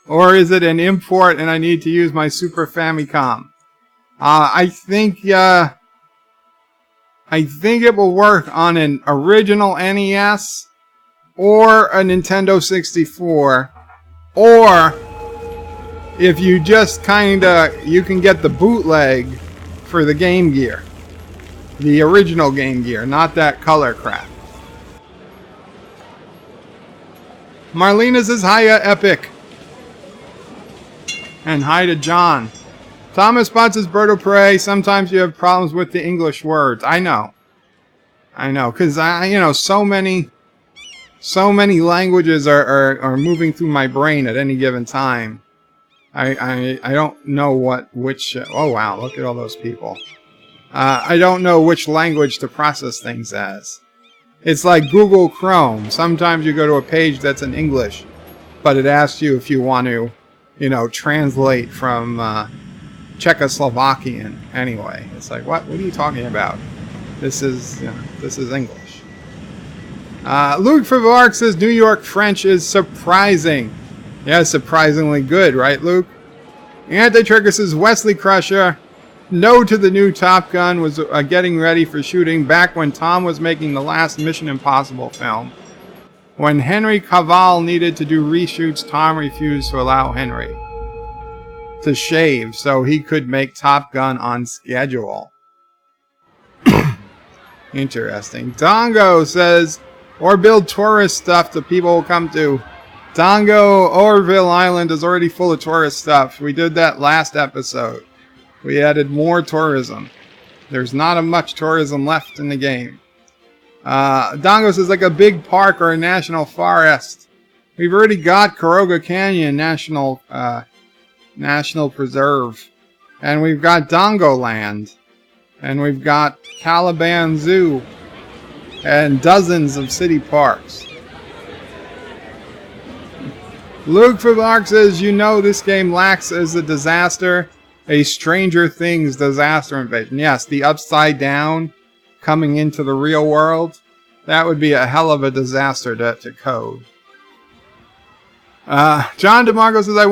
Or is it an import and I need to use my Super Famicom? I think it will work on an original NES or a Nintendo 64. Or if you just you can get the bootleg for the Game Gear. The original Game Gear, not that color crap. Marlena says, hiya, Epic. And hi to John. Thomas Potts says, Bird of Prey, sometimes you have problems with the English words. I know, because so many languages are moving through my brain at any given time. I don't know which. Oh wow! Look at all those people. I don't know which language to process things as. It's like Google Chrome. Sometimes you go to a page that's in English, but it asks you if you want to, translate from Czechoslovakian. Anyway, it's like, what are you talking about? This is English. Luke Favark says New York French is surprising. Yeah, surprisingly good, right, Luke? Anti-Trigger says Wesley Crusher. No to the new Top Gun, was getting ready for shooting back when Tom was making the last Mission Impossible film. When Henry Cavill needed to do reshoots, Tom refused to allow Henry to shave so he could make Top Gun on schedule. Interesting. Dongo says, or build tourist stuff that people will come to. Dongo Orville Island is already full of tourist stuff. We did that last episode. We added more tourism. There's not much tourism left in the game. Dongo says like a big park or a national forest. We've already got Caroga Canyon National Preserve. And we've got Dongo Land. And we've got Caliban Zoo. And dozens of city parks. Luke Favark says, this game lacks as a disaster. A Stranger Things disaster invasion. Yes, the Upside Down coming into the real world. That would be a hell of a disaster to code. John DeMarco says, I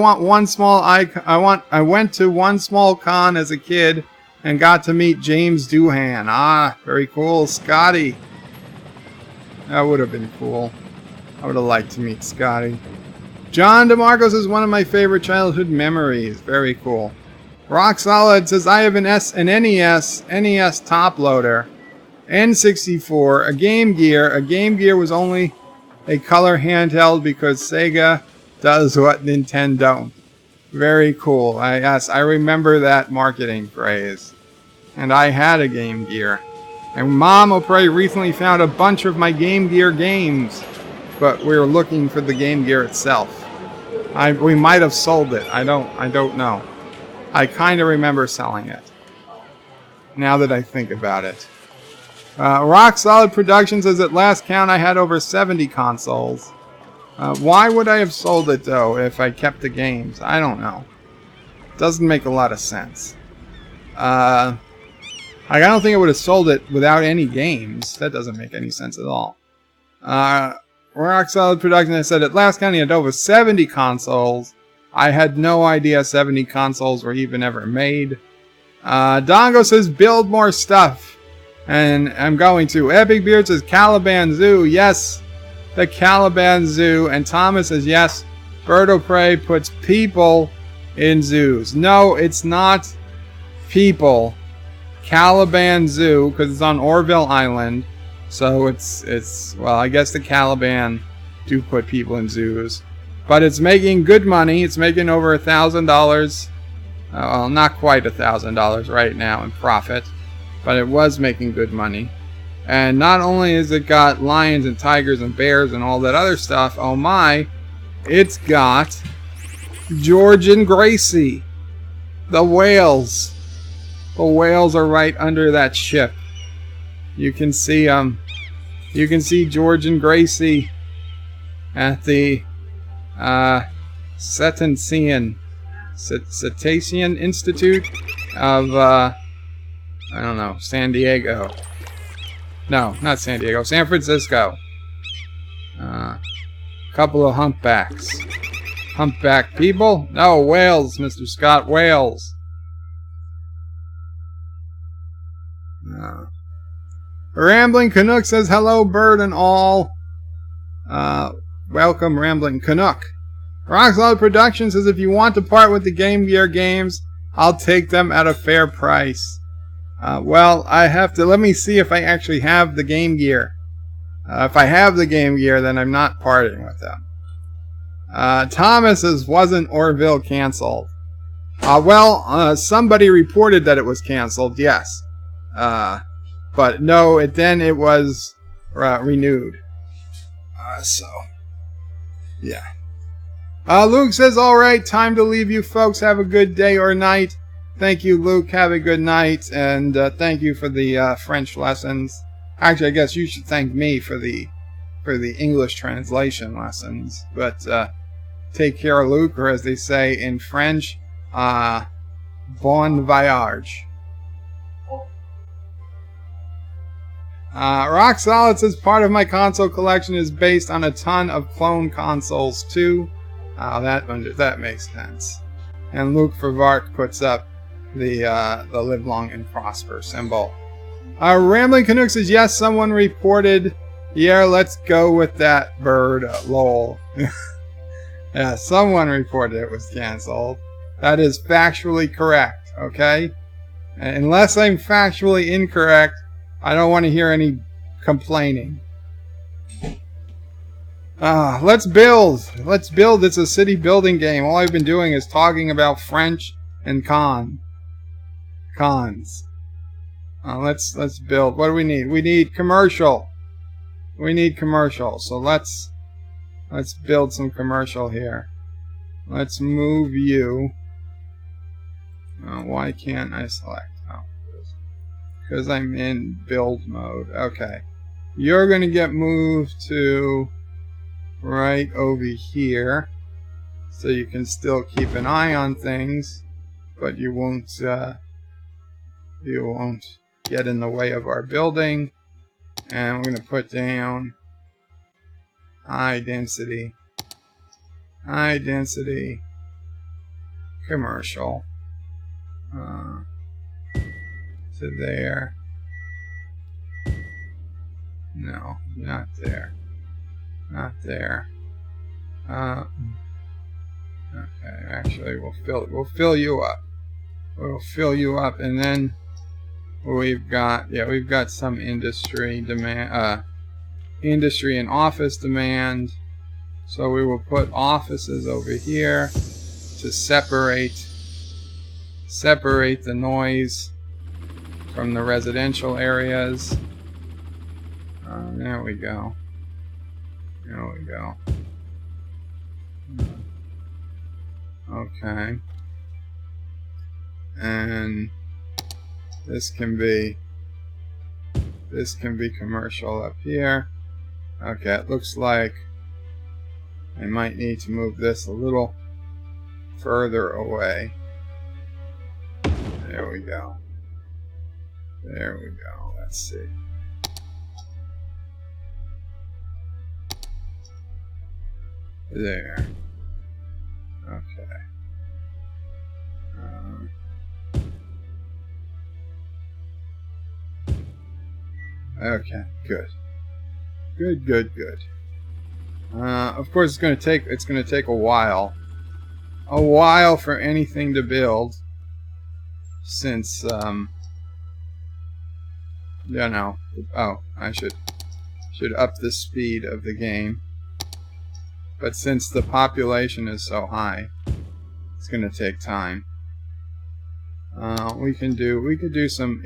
went to one small con as a kid and got to meet James Doohan. Ah, very cool. Scotty. That would have been cool. I would have liked to meet Scotty. John DeMarco says, one of my favorite childhood memories. Very cool. Rock Solid says, I have an NES top loader, N64, a Game Gear. A Game Gear was only a color handheld because Sega does what Nintendo don't. Very cool. Yes, I remember that marketing phrase. And I had a Game Gear. And Mom O'Prey recently found a bunch of my Game Gear games. But we were looking for the Game Gear itself. We might have sold it. I don't know. I kind of remember selling it. Now that I think about it. Rock Solid Productions says at last count I had over 70 consoles. Why would I have sold it though if I kept the games? I don't know. Doesn't make a lot of sense. I don't think I would have sold it without any games. That doesn't make any sense at all. Rock Solid Productions said at last count he had over 70 consoles. I had no idea 70 consoles were even ever made. Dongo says build more stuff. And I'm going to. Epic Beard says Caliban Zoo. Yes, the Caliban Zoo. And Thomas says yes, Bird of Prey puts people in zoos. No, it's not people. Caliban Zoo, because it's on Orville Island. So it's well, I guess the Caliban do put people in zoos. But it's making good money. It's making over $1,000. Well, not quite $1,000 right now in profit. But it was making good money. And not only has it got lions and tigers and bears and all that other stuff, oh my, it's got George and Gracie. The whales. The whales are right under that ship. You can see George and Gracie at the Cetacean Institute of I don't know, San Diego. No, not San Diego, San Francisco. Couple of humpbacks. Humpback people? No, whales, Mr. Scott, whales. Rambling Canuck says, hello, Bird and all. Welcome, Rambling Canuck. Rock Solid Productions says, if you want to part with the Game Gear games, I'll take them at a fair price. Well, I have to, let me see if I actually have the Game Gear. If I have the Game Gear, then I'm not parting with them. Thomas says, wasn't Orville canceled? Somebody reported that it was canceled, yes. But no, it was renewed. Yeah. Luke says, alright, time to leave you folks. Have a good day or night. Thank you, Luke. Have a good night. And thank you for the French lessons. Actually, I guess you should thank me for the English translation lessons. But take care, Luke, or as they say in French, bon voyage. Rock Solid says part of my console collection is based on a ton of clone consoles too. That makes sense. And Luke Vervark puts up the live long and prosper symbol. Rambling Canuck says yes, someone reported. Yeah, let's go with that, Bird. Lol. Yeah, someone reported it was canceled. That is factually correct. Okay, unless I'm factually incorrect, I don't want to hear any complaining. Let's build. Let's build. It's a city building game. All I've been doing is talking about French and cons. Let's build. What do we need? We need commercial. We need commercial. So let's build some commercial here. Let's move you. Why can't I select? Because I'm in build mode. Okay. You're going to get moved to right over here. So you can still keep an eye on things. But you won't get in the way of our building. And we're going to put down high density commercial. To there. No, not there. Not there. Okay, actually we'll fill you up. We'll fill you up, and then we've got some industry demand, industry and office demand. So we will put offices over here to separate the noise from the residential areas. There we go. There we go. Okay. And this can be commercial up here. Okay, it looks like I might need to move this a little further away. There we go. There we go. Let's see. There. Okay. Okay. Good. Good. Of course, it's going to take a while. A while for anything to build, since you know. Oh, I should up the speed of the game. But since the population is so high, it's going to take time. We could do some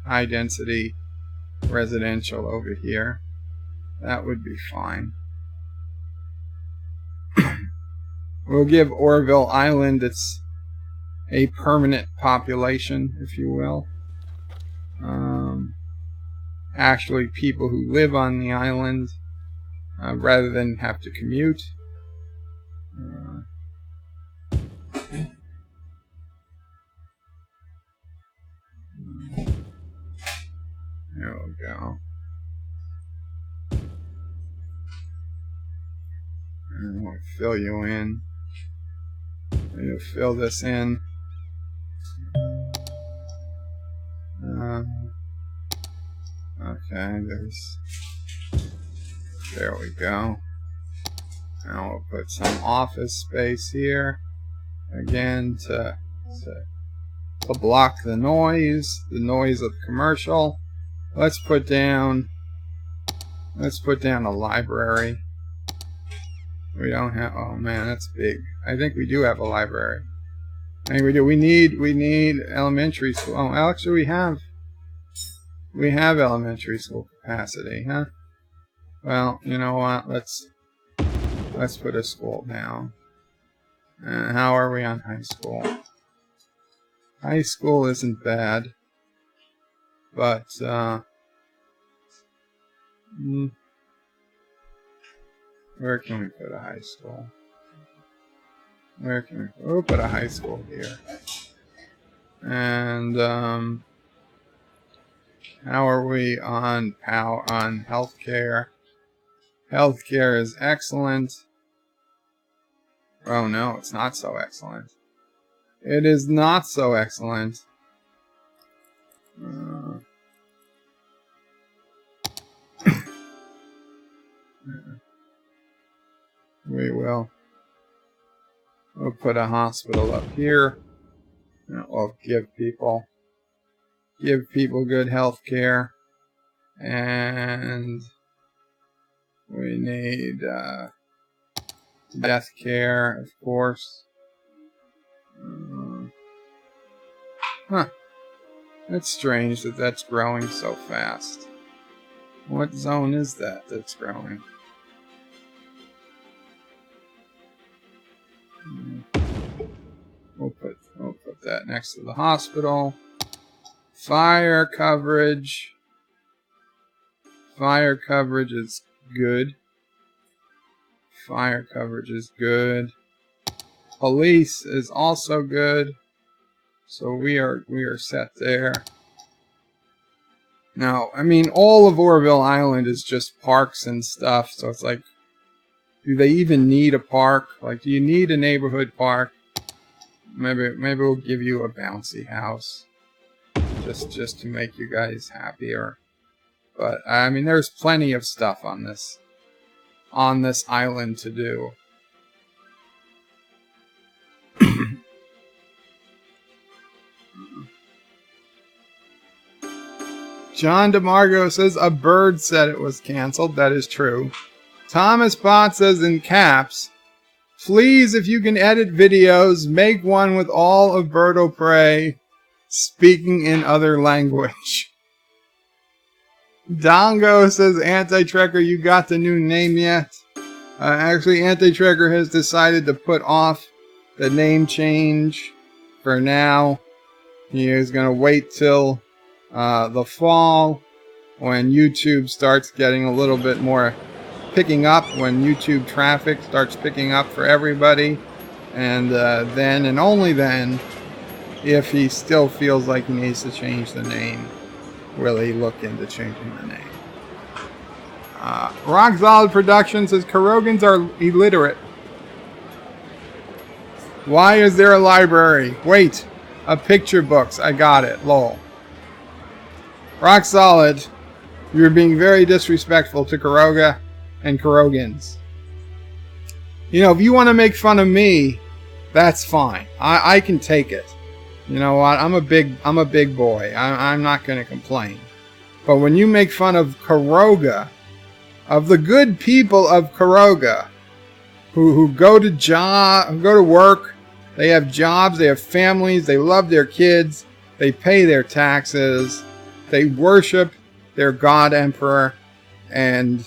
high density residential over here. That would be fine. We'll give Orville Island a permanent population, if you will. Actually, people who live on the island, rather than have to commute. There we go. And we'll fill you in. We'll fill this in. Okay, there we go. Now we'll put some office space here. Again, to block the noise of commercial. Let's put down a library. We don't have, oh man, that's big. I think we do have a library. I think we do. We need elementary school. Oh, actually we have elementary school capacity, huh? Well, you know what? Let's put a school down. How are we on high school? High school isn't bad, but where can we put a high school? Where can we? We'll put a high school here. And how are we on healthcare? Healthcare is excellent. Oh no, it's not so excellent. It is not so excellent. We'll put a hospital up here. We'll give people good health care. And we need death care, of course. Huh. It's strange that that's growing so fast. What zone is that that's growing? We'll put that next to the hospital. Fire coverage. Fire coverage is good. Fire coverage is good. Police is also good. So we are set there. Now, I mean, all of Orville Island is just parks and stuff. So it's like, do they even need a park? Like, do you need a neighborhood park? Maybe we'll give you a bouncy house, just to make you guys happier. But I mean, there's plenty of stuff on this island to do. John DeMargo says a bird said it was canceled. That is true. Thomas Bott says in caps, please, if you can edit videos, make one with all of Bird o' Prey speaking in other language. Dongo says, Anti-Trekker, you got the new name yet? Actually, Anti-Trekker has decided to put off the name change for now. He is going to wait till the fall when YouTube starts getting a little bit more picking up, when YouTube traffic starts picking up for everybody. And then and only then, if he still feels like he needs to change the name, will he look into changing the name. Rock Solid Productions says Kurogans are illiterate. Why is there a library? Wait, a picture books. I got it. Lol. Rock Solid, you're being very disrespectful to Kuroga and Kurogans. You know, if you want to make fun of me, that's fine. I can take it. You know what? I'm a big boy. I'm not going to complain. But when you make fun of Kuroga, of the good people of Kuroga, who go to work, they have jobs, they have families, they love their kids, they pay their taxes, they worship their God Emperor, and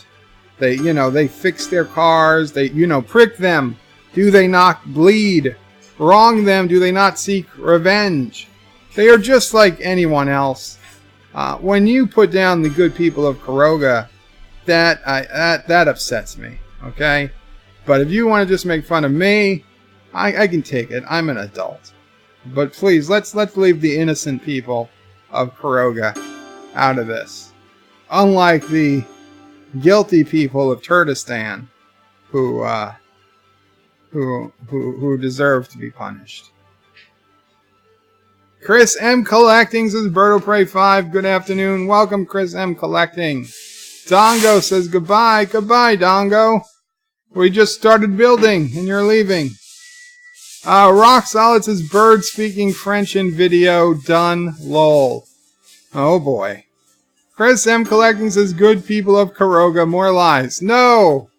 they fix their cars, they prick them, do they not bleed? Wrong them, do they not seek revenge? They are just like anyone else. When you put down the good people of Kuroga, that upsets me. Okay, but if you want to just make fun of me, I can take it. I'm an adult. But please, let's leave the innocent people of Kuroga out of this. Unlike the guilty people of Turkestan, who deserve to be punished. Chris M. Collecting says Bird o' Prey 5. Good afternoon. Welcome, Chris M. Collecting. Dongo says goodbye. Goodbye, Dongo. We just started building and you're leaving. Rock Solid says bird speaking French in video. Done. Lol. Oh boy. Chris M. Collecting says good people of Kuroga. More lies. No!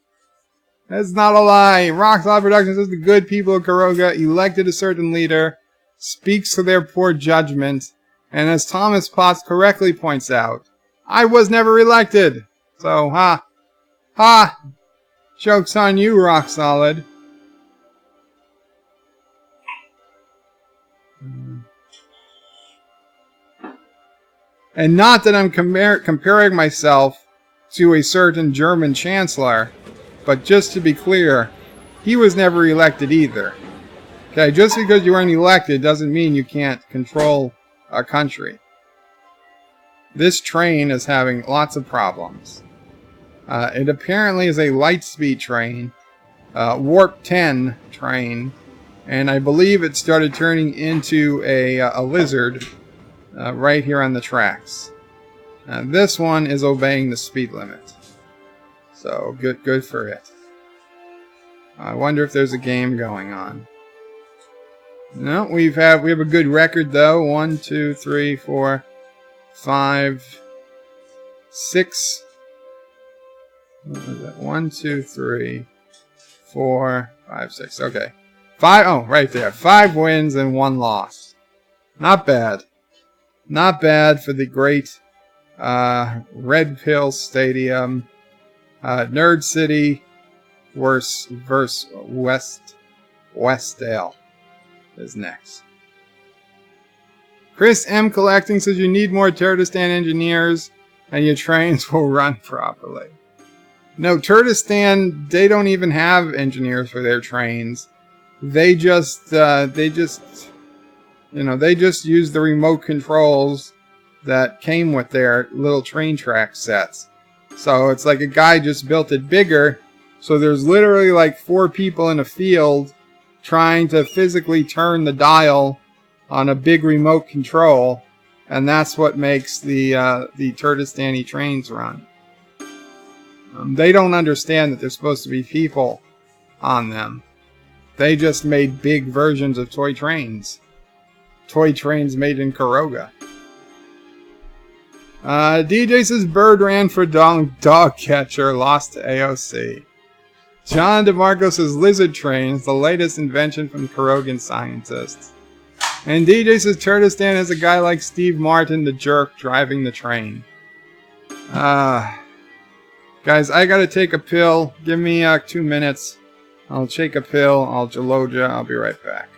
That's not a lie. Rock Solid Productions says the good people of Kuroga elected a certain leader, speaks to their poor judgment, and as Thomas Potts correctly points out, I was never elected. So, ha! Joke's on you, Rock Solid. And not that I'm comparing myself to a certain German chancellor, but just to be clear, he was never elected either. Okay, just because you weren't elected doesn't mean you can't control a country. This train is having lots of problems. It apparently is a light-speed train, Warp 10 train, and I believe it started turning into a lizard right here on the tracks. This one is obeying the speed limit. So, good for it. I wonder if there's a game going on. No, we have a good record though. 1, 2, 3, 4, 5, 6. What was that? 1, 2, 3, 4, 5, 6. Okay. 5. Oh, right there. 5 wins and 1 loss. Not bad. Not bad for the great Red Pill Stadium. Nerd City versus Westdale is next. Chris M. Collecting says you need more Turkestan engineers and your trains will run properly. No, Turkestan, they don't even have engineers for their trains. They just use the remote controls that came with their little train track sets. So it's like a guy just built it bigger. So there's literally like 4 people in a field trying to physically turn the dial on a big remote control. And that's what makes the Turkestani trains run. They don't understand that there's supposed to be people on them. They just made big versions of toy trains. Toy trains made in Kuroga. DJ says bird ran for dog catcher, lost to AOC. John DeMarco says lizard train is the latest invention from Kurogan scientists. And DJ says Turtistan has a guy like Steve Martin, the jerk, driving the train. Guys, I gotta take a pill. Give me 2 minutes. I'll take a pill. I'll Jaloja. I'll be right back.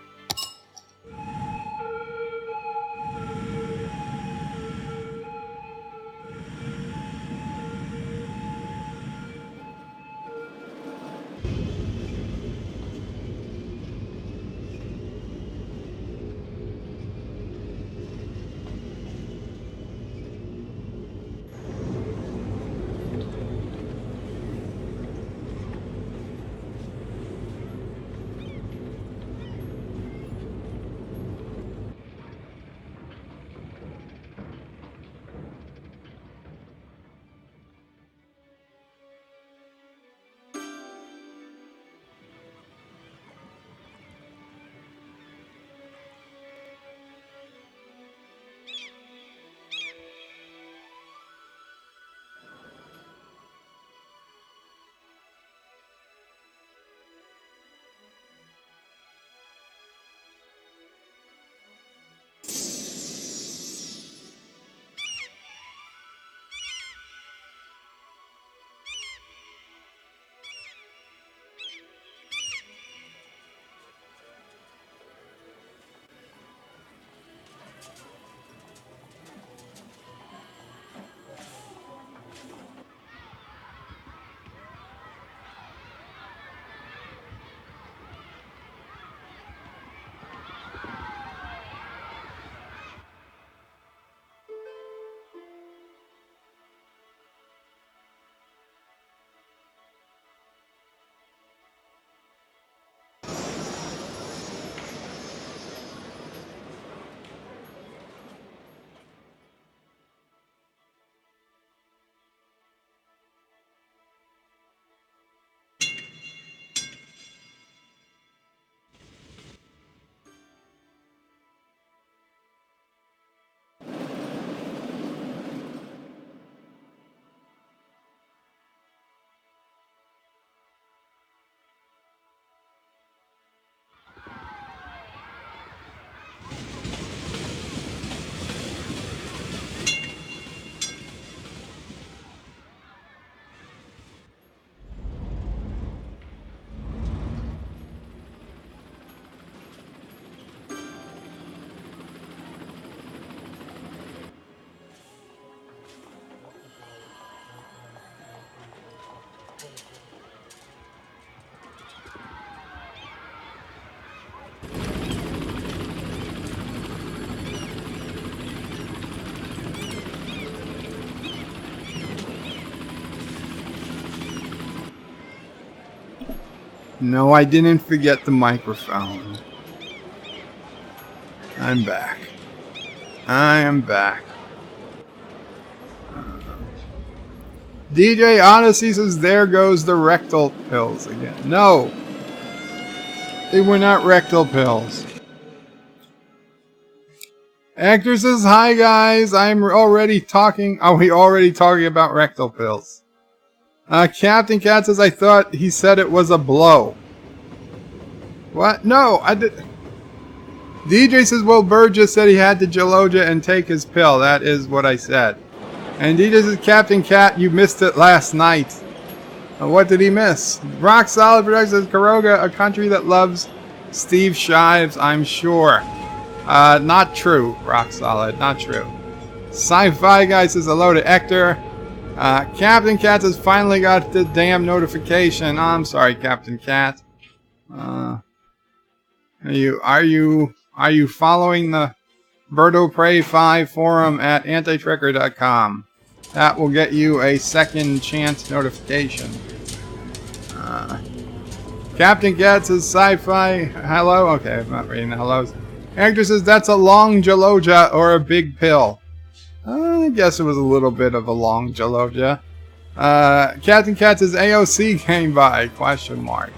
No, I didn't forget the microphone. I'm back. I am back. DJ Odyssey says, there goes the rectal pills again. No. They were not rectal pills. Actor says, hi guys, I'm already talking. Are we already talking about rectal pills? Captain Cat says, I thought he said it was a blow. What? No, I did. DJ says, well, Bird just said he had to Jaloja and take his pill. That is what I said. And DJ says, Captain Cat, you missed it last night. What did he miss? Rock Solid Productions says, Kuroga, a country that loves Steve Shives, I'm sure. Not true, Rock Solid, not true. Sci-Fi Guy says, hello to Hector. Captain Cat has finally got the damn notification. Oh, I'm sorry, Captain Cat. Are you following the Birdo Prey 5 forum at antitrekker.com? That will get you a second chance notification. Captain Cat says sci-fi. Hello? Okay, I'm not reading the hellos. Actor says that's a long Jaloja or a big pill. I guess it was a little bit of a long Jaloja. Captain Cat says AOC came by? Question mark.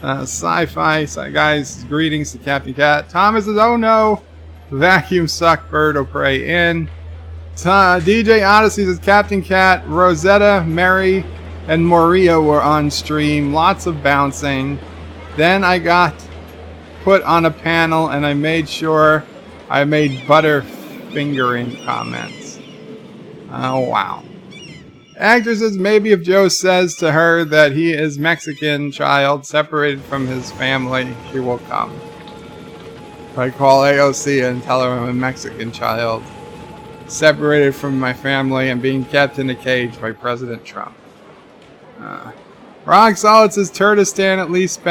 Sci-fi guys, greetings to Captain Cat. Thomas says, oh no, vacuum sucked Bird of Prey in. DJ Odyssey says Captain Cat, Rosetta, Mary, and Moria were on stream. Lots of bouncing. Then I got put on a panel and I made sure I made butterfingering comments. Oh, wow. Actor says maybe if Joe says to her that he is Mexican child separated from his family, she will come. If I call AOC and tell her I'm a Mexican child separated from my family and being kept in a cage by President Trump. Rock Solid says Turtistan at least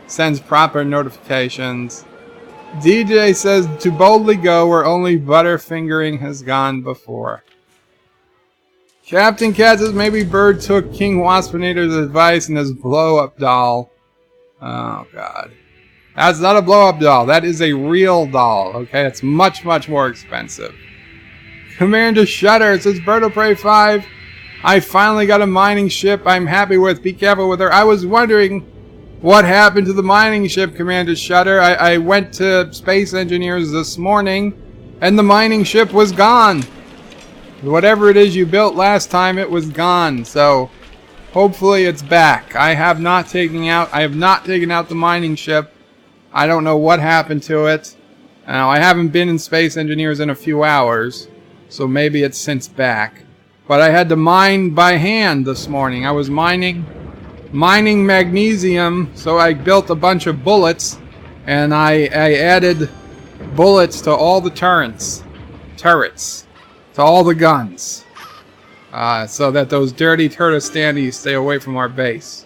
sends proper notifications. DJ says to boldly go where only butterfingering has gone before. Captain Cat says maybe Bird took King Waspinator's advice and his blow-up doll. Oh, God. That's not a blow-up doll. That is a real doll, okay? It's much, much more expensive. Commander Shutter says, Bird of Prey 5, I finally got a mining ship I'm happy with. Be careful with her. I was wondering what happened to the mining ship, Commander Shutter. I went to Space Engineers this morning, and the mining ship was gone. Whatever it is you built last time, it was gone. So, hopefully it's back. I have not taken out the mining ship. I don't know what happened to it. Now, I haven't been in Space Engineers in a few hours, so maybe it's since back. But I had to mine by hand this morning. I was mining magnesium, so I built a bunch of bullets, and I added bullets to all the turrets, to all the guns, so that those dirty Turtistandies stay away from our base.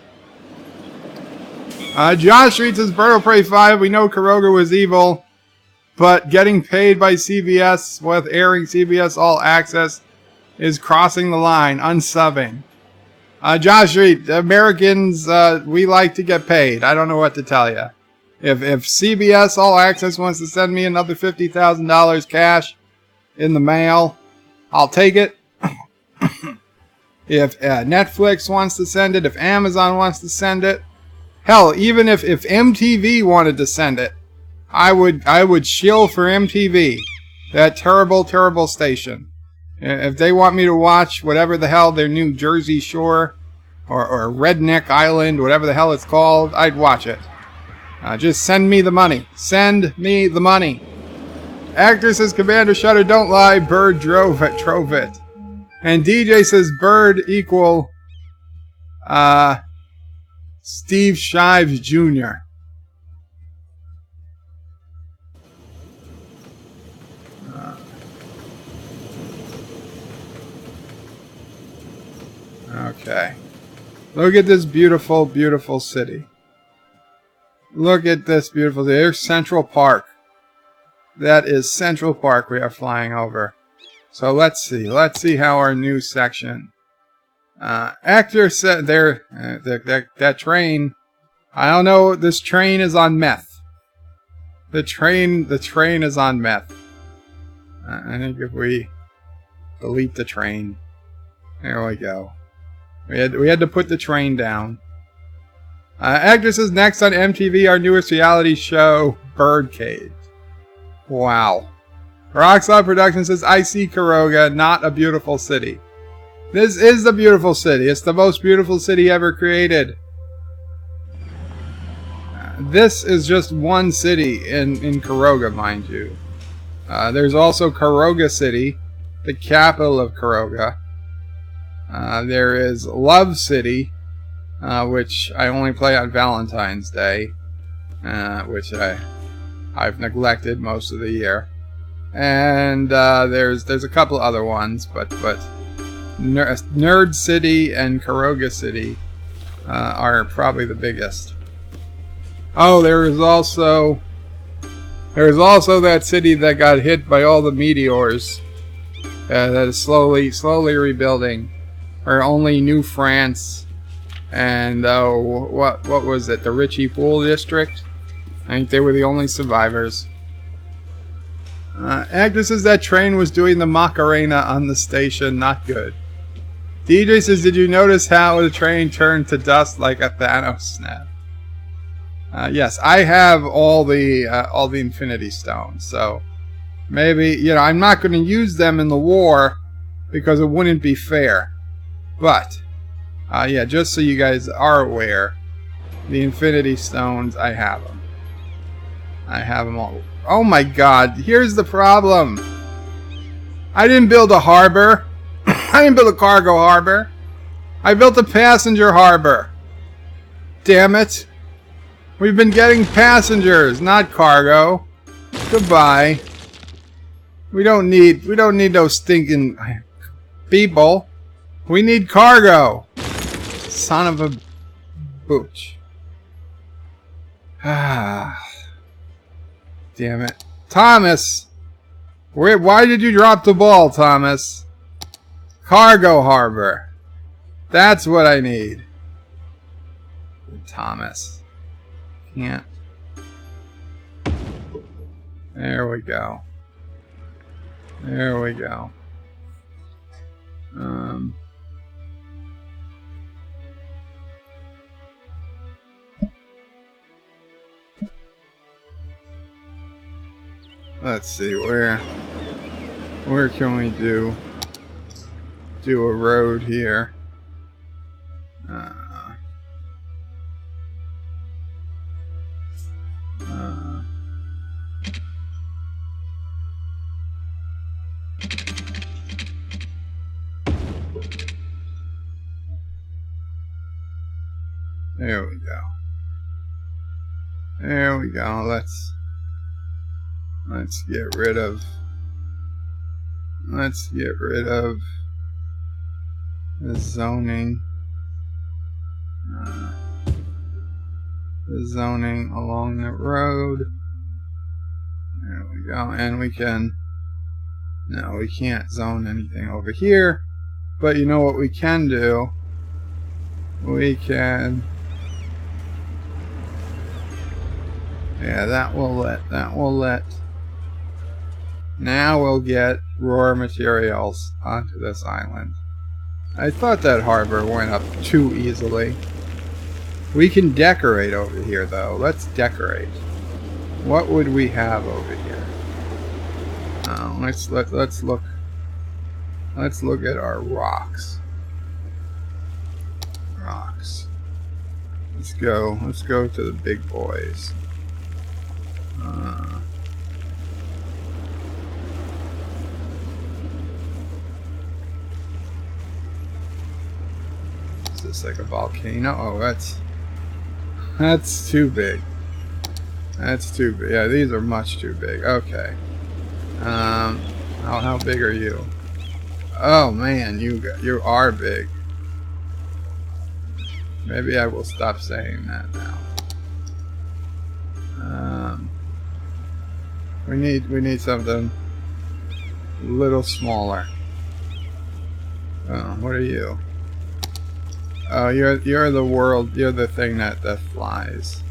Josh Street says, Bird of Prey 5, we know Kuroga was evil, but getting paid by CBS with airing CBS All Access is crossing the line, unsubbing. Josh Street, Americans, we like to get paid. I don't know what to tell you. If CBS All Access wants to send me another $50,000 cash in the mail, I'll take it. If Netflix wants to send it, if Amazon wants to send it, hell, even if MTV wanted to send it, I would shill for MTV, that terrible, terrible station. If they want me to watch whatever the hell their new Jersey Shore or Redneck Island, whatever the hell it's called, I'd watch it. Just send me the money. Send me the money. Actor says, Commander Shutter, don't lie. Bird drove it. And DJ says, Bird equal Steve Shives Jr. Okay. Look at this beautiful, beautiful city. Look at this beautiful city. There's Central Park. That is Central Park we are flying over. So let's see. Let's see how our new section. Actor said there that train. I don't know. This train is on meth. The train is on meth. I think if we delete the train, there we go. We had to put the train down. Actor says next on MTV, our newest reality show, Birdcage. Wow. Rockstar Productions says, I see Kuroga, not a beautiful city. This is the beautiful city. It's the most beautiful city ever created. This is just one city in Kuroga, mind you. There's also Kuroga City, the capital of Kuroga. There is Love City, which I only play on Valentine's Day, which I've neglected most of the year. And there's a couple other ones, but Nerd City and Kuroga City are probably the biggest. Oh, there's also that city that got hit by all the meteors that is slowly rebuilding. Or only New France and what was it? The Richie Pool District. I think they were the only survivors. Actor says that train was doing the Macarena on the station. Not good. DJ says, did you notice how the train turned to dust like a Thanos snap? Yes, I have all the Infinity Stones, so Maybe, you know, I'm not going to use them in the war because it wouldn't be fair. But, yeah, just so you guys are aware, the Infinity Stones, I have them. I have them all. Oh my god, here's the problem. I didn't build a harbor. I didn't build a cargo harbor. I built a passenger harbor. Damn it. We've been getting passengers, not cargo. Goodbye. We don't need those stinking people. We need cargo. Son of a booch. Ah. Damn it. Thomas! Why did you drop the ball, Thomas? Cargo harbor. That's what I need. Thomas. Can't. There we go. There we go. Let's see, where can we do a road here? There we go. There we go. Let's get rid of the zoning. The zoning along the road. There we go. And we can... No, we can't zone anything over here. But you know what we can do? We can... Yeah, that will let... Now we'll get raw materials onto this island. I thought that harbor went up too easily. We can decorate over here, though. Let's decorate. What would we have over here? Let's look. Let's look at our rocks. Rocks. Let's go to the big boys. Is this like a volcano? Oh, that's too big. That's too big. Yeah, these are much too big. Okay. How big are you? Oh man, you are big. Maybe I will stop saying that now. We need something a little smaller. What are you? Oh, you're the thing that flies.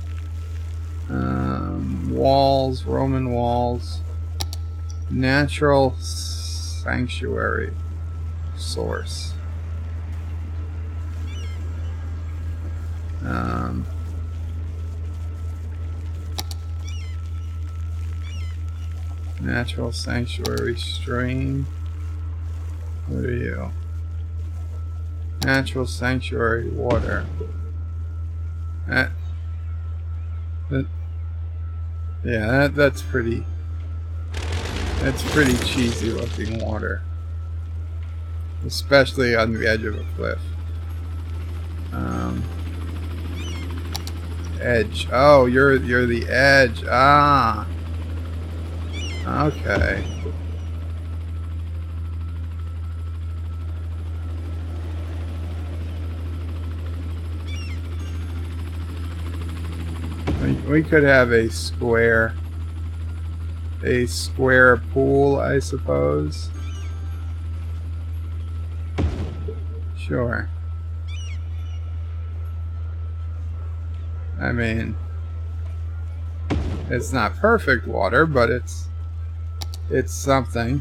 Walls, Roman walls, natural sanctuary source. Natural sanctuary stream. What are you? Natural sanctuary water. That's pretty cheesy looking water, especially on the edge of a cliff. Edge. Oh, you're the edge. Ah. Okay. We could have a square pool, I suppose. Sure. I mean, it's not perfect water, but it's something.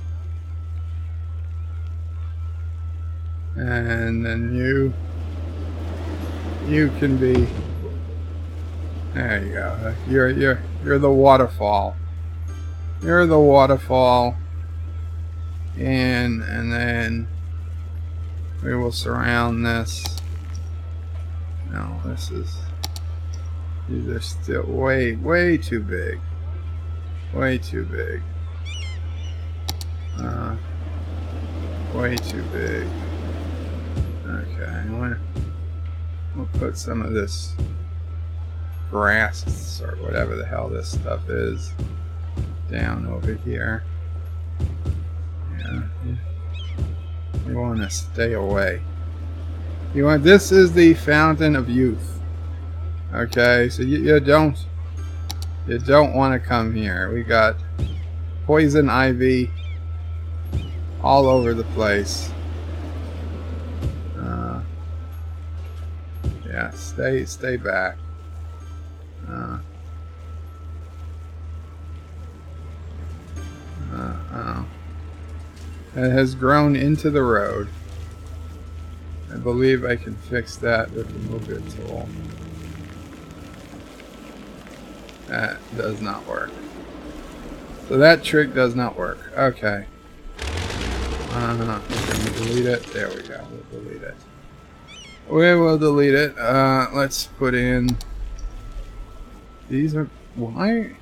And then you can be... There you go. You're the waterfall. near the waterfall in, and then we will surround this. No, these are still way too big. Way too big. Way too big. Okay, we'll put some of this grass or whatever the hell this stuff is down over here. Yeah, you want to stay away. This is the fountain of youth. Okay, so you don't want to come here. We got poison ivy all over the place. Yeah, stay back. It has grown into the road. I believe I can fix that with the move it tool. That does not work. So that trick does not work. Okay. Can we delete it? There we go. We'll delete it. We will delete it. Let's put in... These are... Why?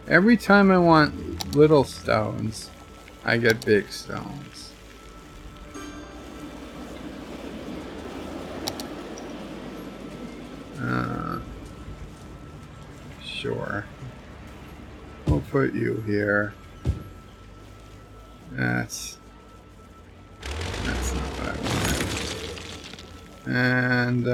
Every time I want little stones, I get big stones. Sure. We'll put you here. That's not what I wanted. And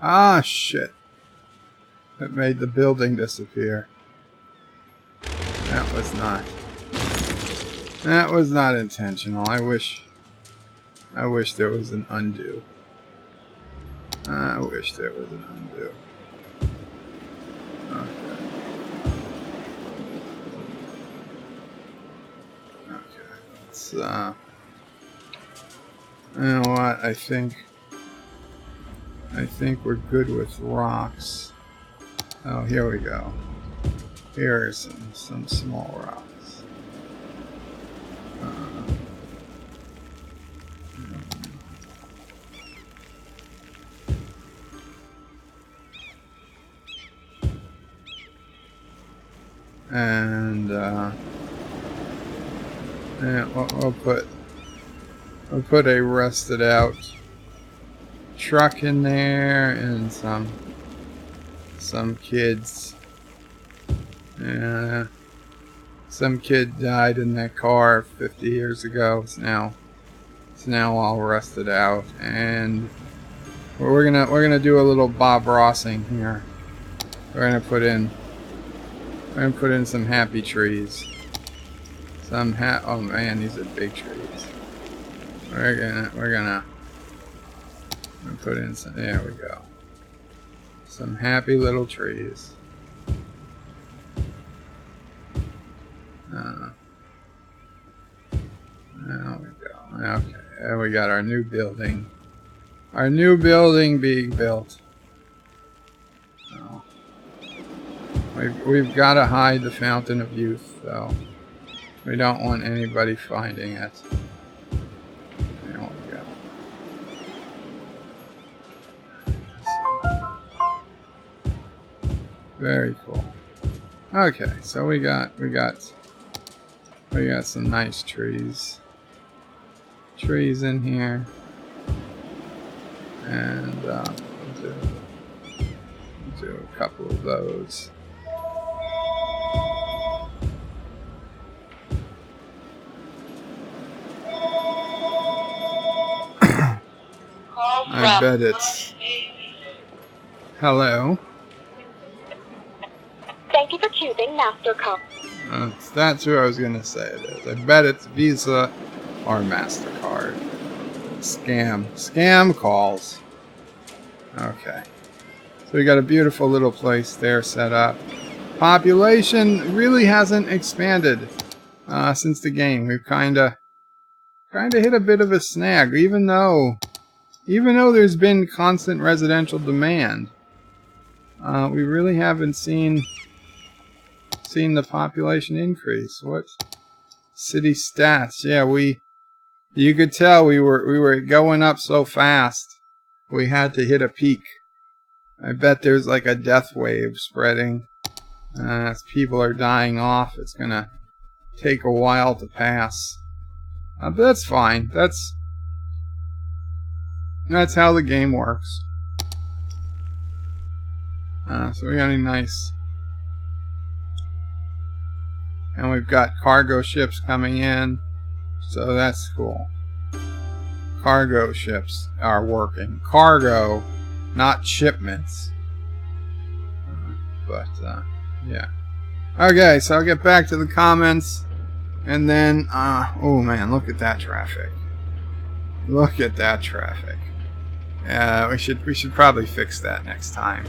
ah, shit. It made the building disappear. That was not intentional. I wish there was an undo. I wish there was an undo. Okay. Let's you know what? I think we're good with rocks. Oh, here we go. Here are some small rocks. And we'll put a rusted out truck in there and some kids. Some kid died in that car 50 years ago. It's now all rusted out, and we're gonna do a little Bob Rossing here. We're gonna put in some happy trees. Oh man, these are big trees. We're gonna put in some. There we go. Some happy little trees. There we go. Okay, and we got our new building. Our new building being built. Oh. We've got to hide the Fountain of Youth, though. We don't want anybody finding it. There we go. Very cool. Okay, so we got some nice trees in here, and we'll do a couple of those. I bet it's... Hello. Thank you for choosing MasterCard. That's who I was going to say it is. I bet it's Visa or MasterCard. Scam calls. Okay. So we got a beautiful little place there set up. Population really hasn't expanded since the game. We've kind of kind of hit a bit of a snag, even though there's been constant residential demand. We really haven't seen the population increase. What? City stats. Yeah, you could tell we were going up so fast. We had to hit a peak. I bet there's like a death wave spreading. As people are dying off, it's gonna take a while to pass. But that's fine. That's how the game works. So we got a nice, and we've got cargo ships coming in, so that's cool. Cargo ships are working. Cargo, not shipments. But yeah. Okay, so I'll get back to the comments, and then oh man, look at that traffic. Look at that traffic. We should probably fix that next time.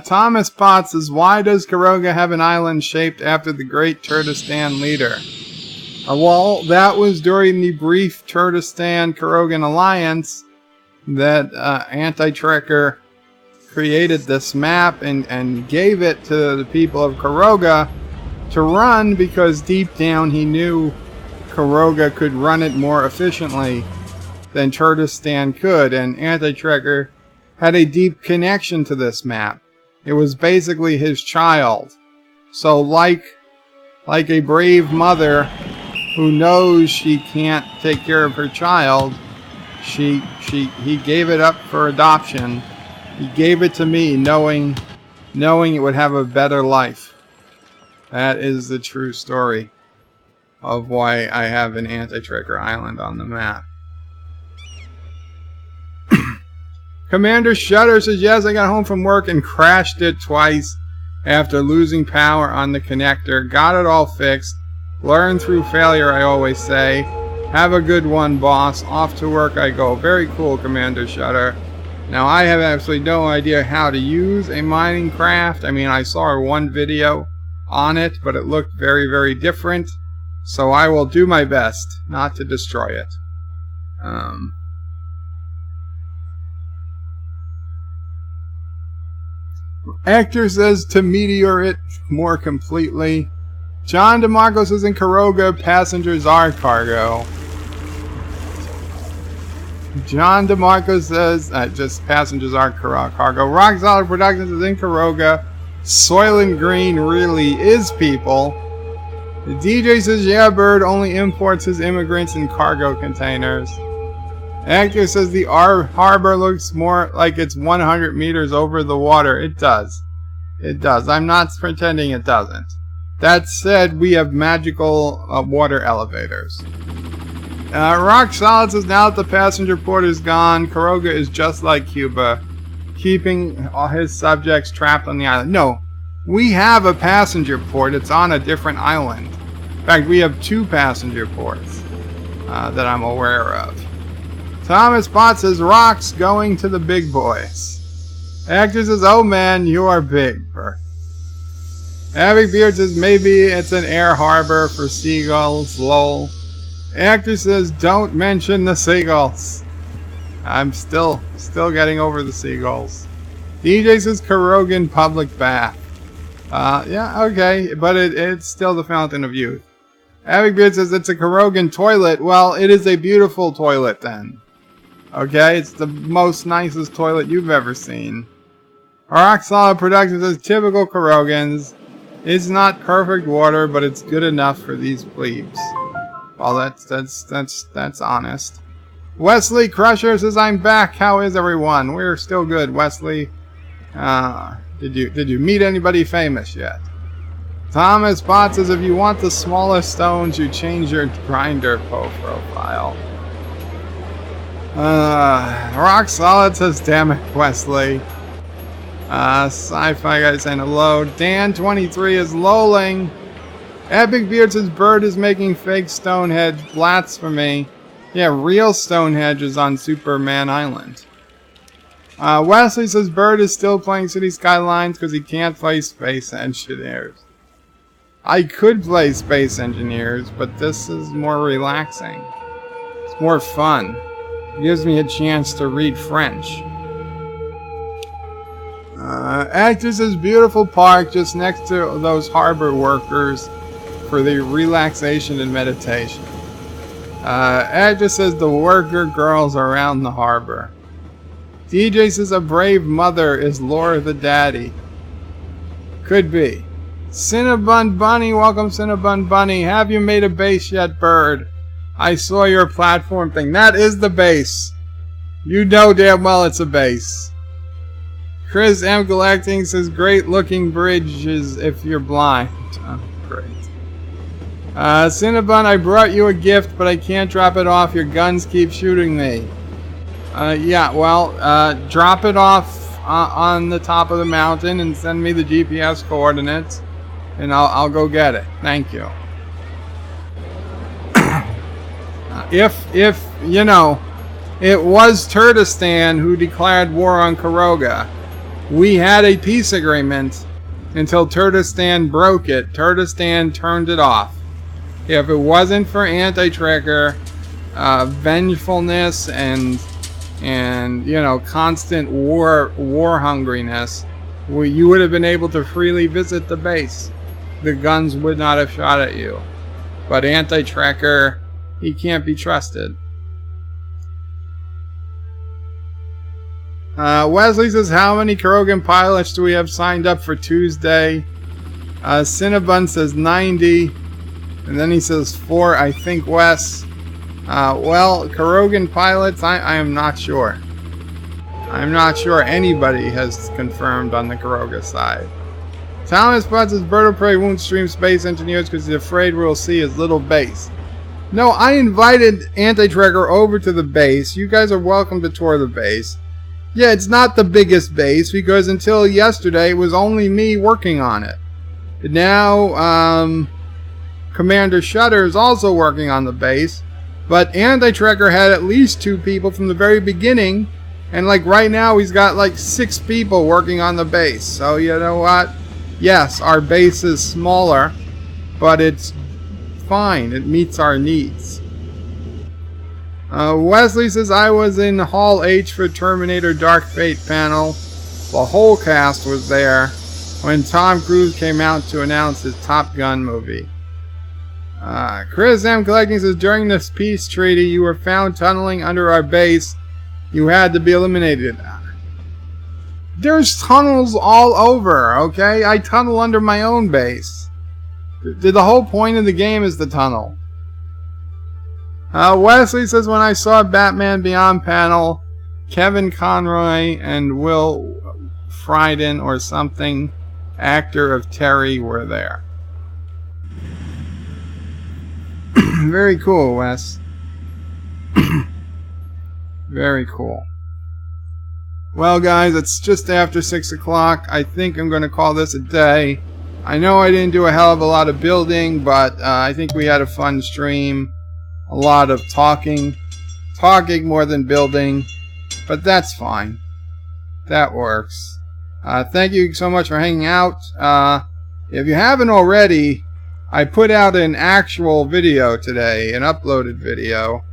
Thomas Potts says, why does Karoga have an island shaped after the great Turkestan leader? Well, that was during the brief Turkestan-Karogan alliance that Anti-Trekker created this map and gave it to the people of Karoga to run, because deep down he knew Karoga could run it more efficiently than Turkestan could, and Anti-Trekker had a deep connection to this map. It was basically his child. So like a brave mother who knows she can't take care of her child, he gave it up for adoption. He gave it to me knowing it would have a better life. That is the true story of why I have an Anti-Trekker island on the map. Commander Shutter says, yes, I got home from work and crashed it twice after losing power on the connector. Got it all fixed. Learn through failure, I always say. Have a good one, boss. Off to work I go. Very cool, Commander Shutter. Now, I have absolutely no idea how to use a mining craft. I mean, I saw one video on it, but it looked very, very different. So I will do my best not to destroy it. Actor says to meteor it more completely. John DeMarco says in Karoga, passengers are cargo. John DeMarco says just passengers are cargo. Rock Solid Productions is in Karoga. Soylent Green really is people. The DJ says, yeah, Bird only imports his immigrants in cargo containers. Actor says the harbor looks more like it's 100 meters over the water. It does. It does. I'm not pretending it doesn't. That said, we have magical water elevators. Rock Solid says, now that the passenger port is gone, Karoga is just like Cuba, keeping all his subjects trapped on the island. No, we have a passenger port. It's on a different island. In fact, we have 2 passenger ports that I'm aware of. Thomas Potts says, rocks going to the big boys. Actor says, oh man, you are big. Havoc Beard says, maybe it's an air harbor for seagulls, lol. Actor says, don't mention the seagulls. I'm still getting over the seagulls. DJ says, Karogan public bath. Yeah, okay, but it's still the fountain of youth. Havoc Beard says, it's a Karogan toilet. Well, it is a beautiful toilet then. Okay, it's the most nicest toilet you've ever seen. Rock Solid Productions says, typical Karogans. It's not perfect water, but it's good enough for these plebes. Well, that's honest. Wesley Crusher says, I'm back. How is everyone? We're still good, Wesley. Did you meet anybody famous yet? Thomas Potts says, if you want the smallest stones, you change your grinder profile. Rock Solid says, damn it, Wesley. Sci-fi guy saying hello. Dan23 is lolling. Epic Beard says Bird is making fake Stonehenge. Blasphemy. Yeah, real Stonehenge is on Superman Island. Wesley says Bird is still playing Cities Skylines because he can't play Space Engineers. I could play Space Engineers, but this is more relaxing. It's more fun. It gives me a chance to read French. Actors says beautiful park just next to those harbor workers for the relaxation and meditation. Actress says the worker girls around the harbor. DJ says a brave mother is Laura the daddy. Could be. Cinnabon Bunny, welcome Cinnabon Bunny. Have you made a base yet, Bird? I saw your platform thing. That is the base. You know damn well it's a base. Chris M. Collecting says great looking bridges if you're blind. Oh, great. Cinnabon, I brought you a gift, but I can't drop it off. Your guns keep shooting me. Yeah, well, drop it off on the top of the mountain and send me the GPS coordinates, and I'll go get it. Thank you. If you know, it was Turtistan who declared war on Karoga. We had a peace agreement until Turtistan broke it. Turtistan turned it off. If it wasn't for anti-tracker, vengefulness and you know, constant war hungriness, you would have been able to freely visit the base. The guns would not have shot at you. But anti-tracker, he can't be trusted. Wesley says, how many Karogan pilots do we have signed up for Tuesday? Cinnabon says 90. And then he says 4, I think, Wes. Well, Karogan pilots, I am not sure. I'm not sure anybody has confirmed on the Karoga side. Thomas Butts says Bird of Prey won't stream Space Engineers because he's afraid we'll see his little base. No, I invited Anti-Tracker over to the base. You guys are welcome to tour the base. Yeah, it's not the biggest base because until yesterday it was only me working on it. Now, Commander Shutter is also working on the base, but Anti-Tracker had at least 2 people from the very beginning, and like right now he's got like 6 people working on the base. So you know what? Yes, our base is smaller, but it's fine. It meets our needs. Wesley says, I was in Hall H for Terminator Dark Fate panel. The whole cast was there when Tom Cruise came out to announce his Top Gun movie. Chris M. Collecting says, during this peace treaty, you were found tunneling under our base. You had to be eliminated. There's tunnels all over, okay? I tunnel under my own base. The whole point of the game is the tunnel. Wesley says, when I saw Batman Beyond panel, Kevin Conroy and Will Frieden or something, actor of Terry, were there. Very cool, Wes. Very cool. Well, guys, it's just after 6 o'clock. I think I'm going to call this a day. I know I didn't do a hell of a lot of building, but I think we had a fun stream. A lot of talking more than building, but that's fine. That works. Thank you so much for hanging out. If you haven't already, I put out an actual video today, an uploaded video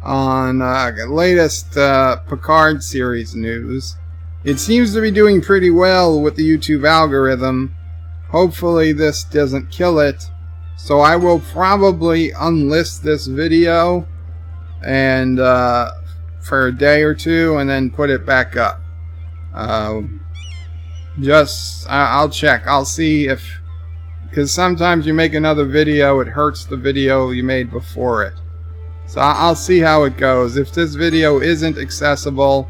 on the latest Picard series news. It seems to be doing pretty well with the YouTube algorithm. Hopefully this doesn't kill it. So I will probably unlist this video and for a day or 2 and then put it back up. I'll check. I'll see if, because sometimes you make another video, it hurts the video you made before it. So I'll see how it goes. If this video isn't accessible,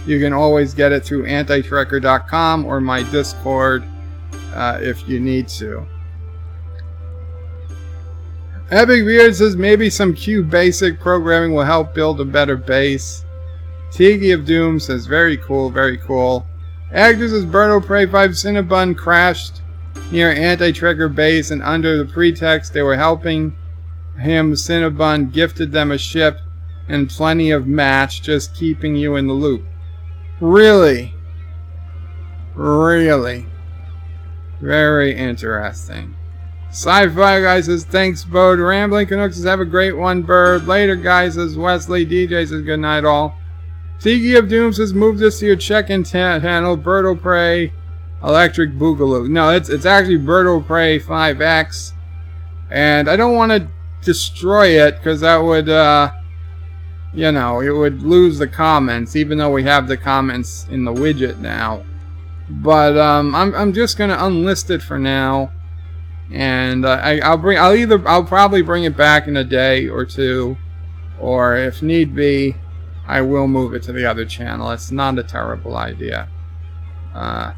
you can always get it through antitrekker.com or my Discord if you need to. Epic Beard says maybe some Q basic programming will help build a better base. Tiki of Doom says very cool, very cool. Actors says Bird of Prey 5 Cinnabon crashed near Anti-Trekker base, and under the pretext they were helping him, Cinnabon gifted them a ship and plenty of match, just keeping you in the loop. Really? Really? Very interesting. Sci-Fi Guy says, thanks, Bode. Rambling Canuck says, have a great one, Bird. Later, Guy says, Wesley. DJ says, good night, all. Tiki of Doom says, move this to your check-in channel. Bird will pray. Electric Boogaloo. No, it's actually Bird will pray 5X. And I don't want to destroy it, because that would, you know, it would lose the comments, even though we have the comments in the widget now. But I'm just gonna unlist it for now, and I'll probably bring it back in a day or two, or if need be, I will move it to the other channel. It's not a terrible idea, yeah.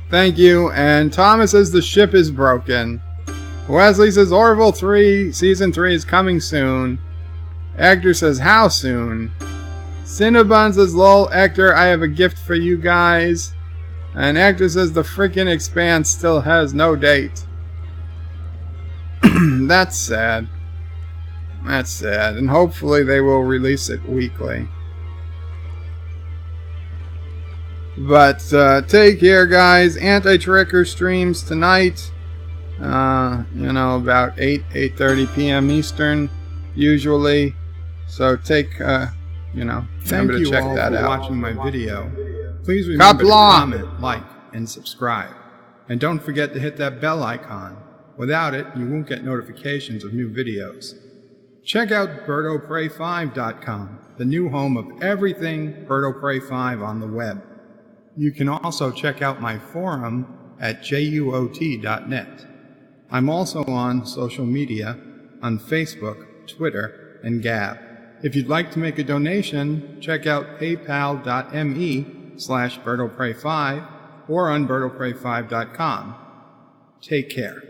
Thank you. And Thomas says the ship is broken. Wesley says Orville 3 Season 3 is coming soon. Hector says how soon? Cinnabon says lol Hector, I have a gift for you guys. And Hector says the freaking Expanse still has no date. That's sad. That's sad. And hopefully they will release it weekly. But take care, guys. Anti-Trekker streams tonight. You know, about 8:30 p.m. Eastern, usually. So take, you know, remember to check that out. Thank you all for watching my video. Please remember to comment, like, and subscribe. And don't forget to hit that bell icon. Without it, you won't get notifications of new videos. Check out BirdoPrey5.com, the new home of everything BirdoPrey5 on the web. You can also check out my forum at juot.net. I'm also on social media on Facebook, Twitter, and Gab. If you'd like to make a donation, check out paypal.me/BirdoPrey5 or on BirdoPrey5.com. Take care.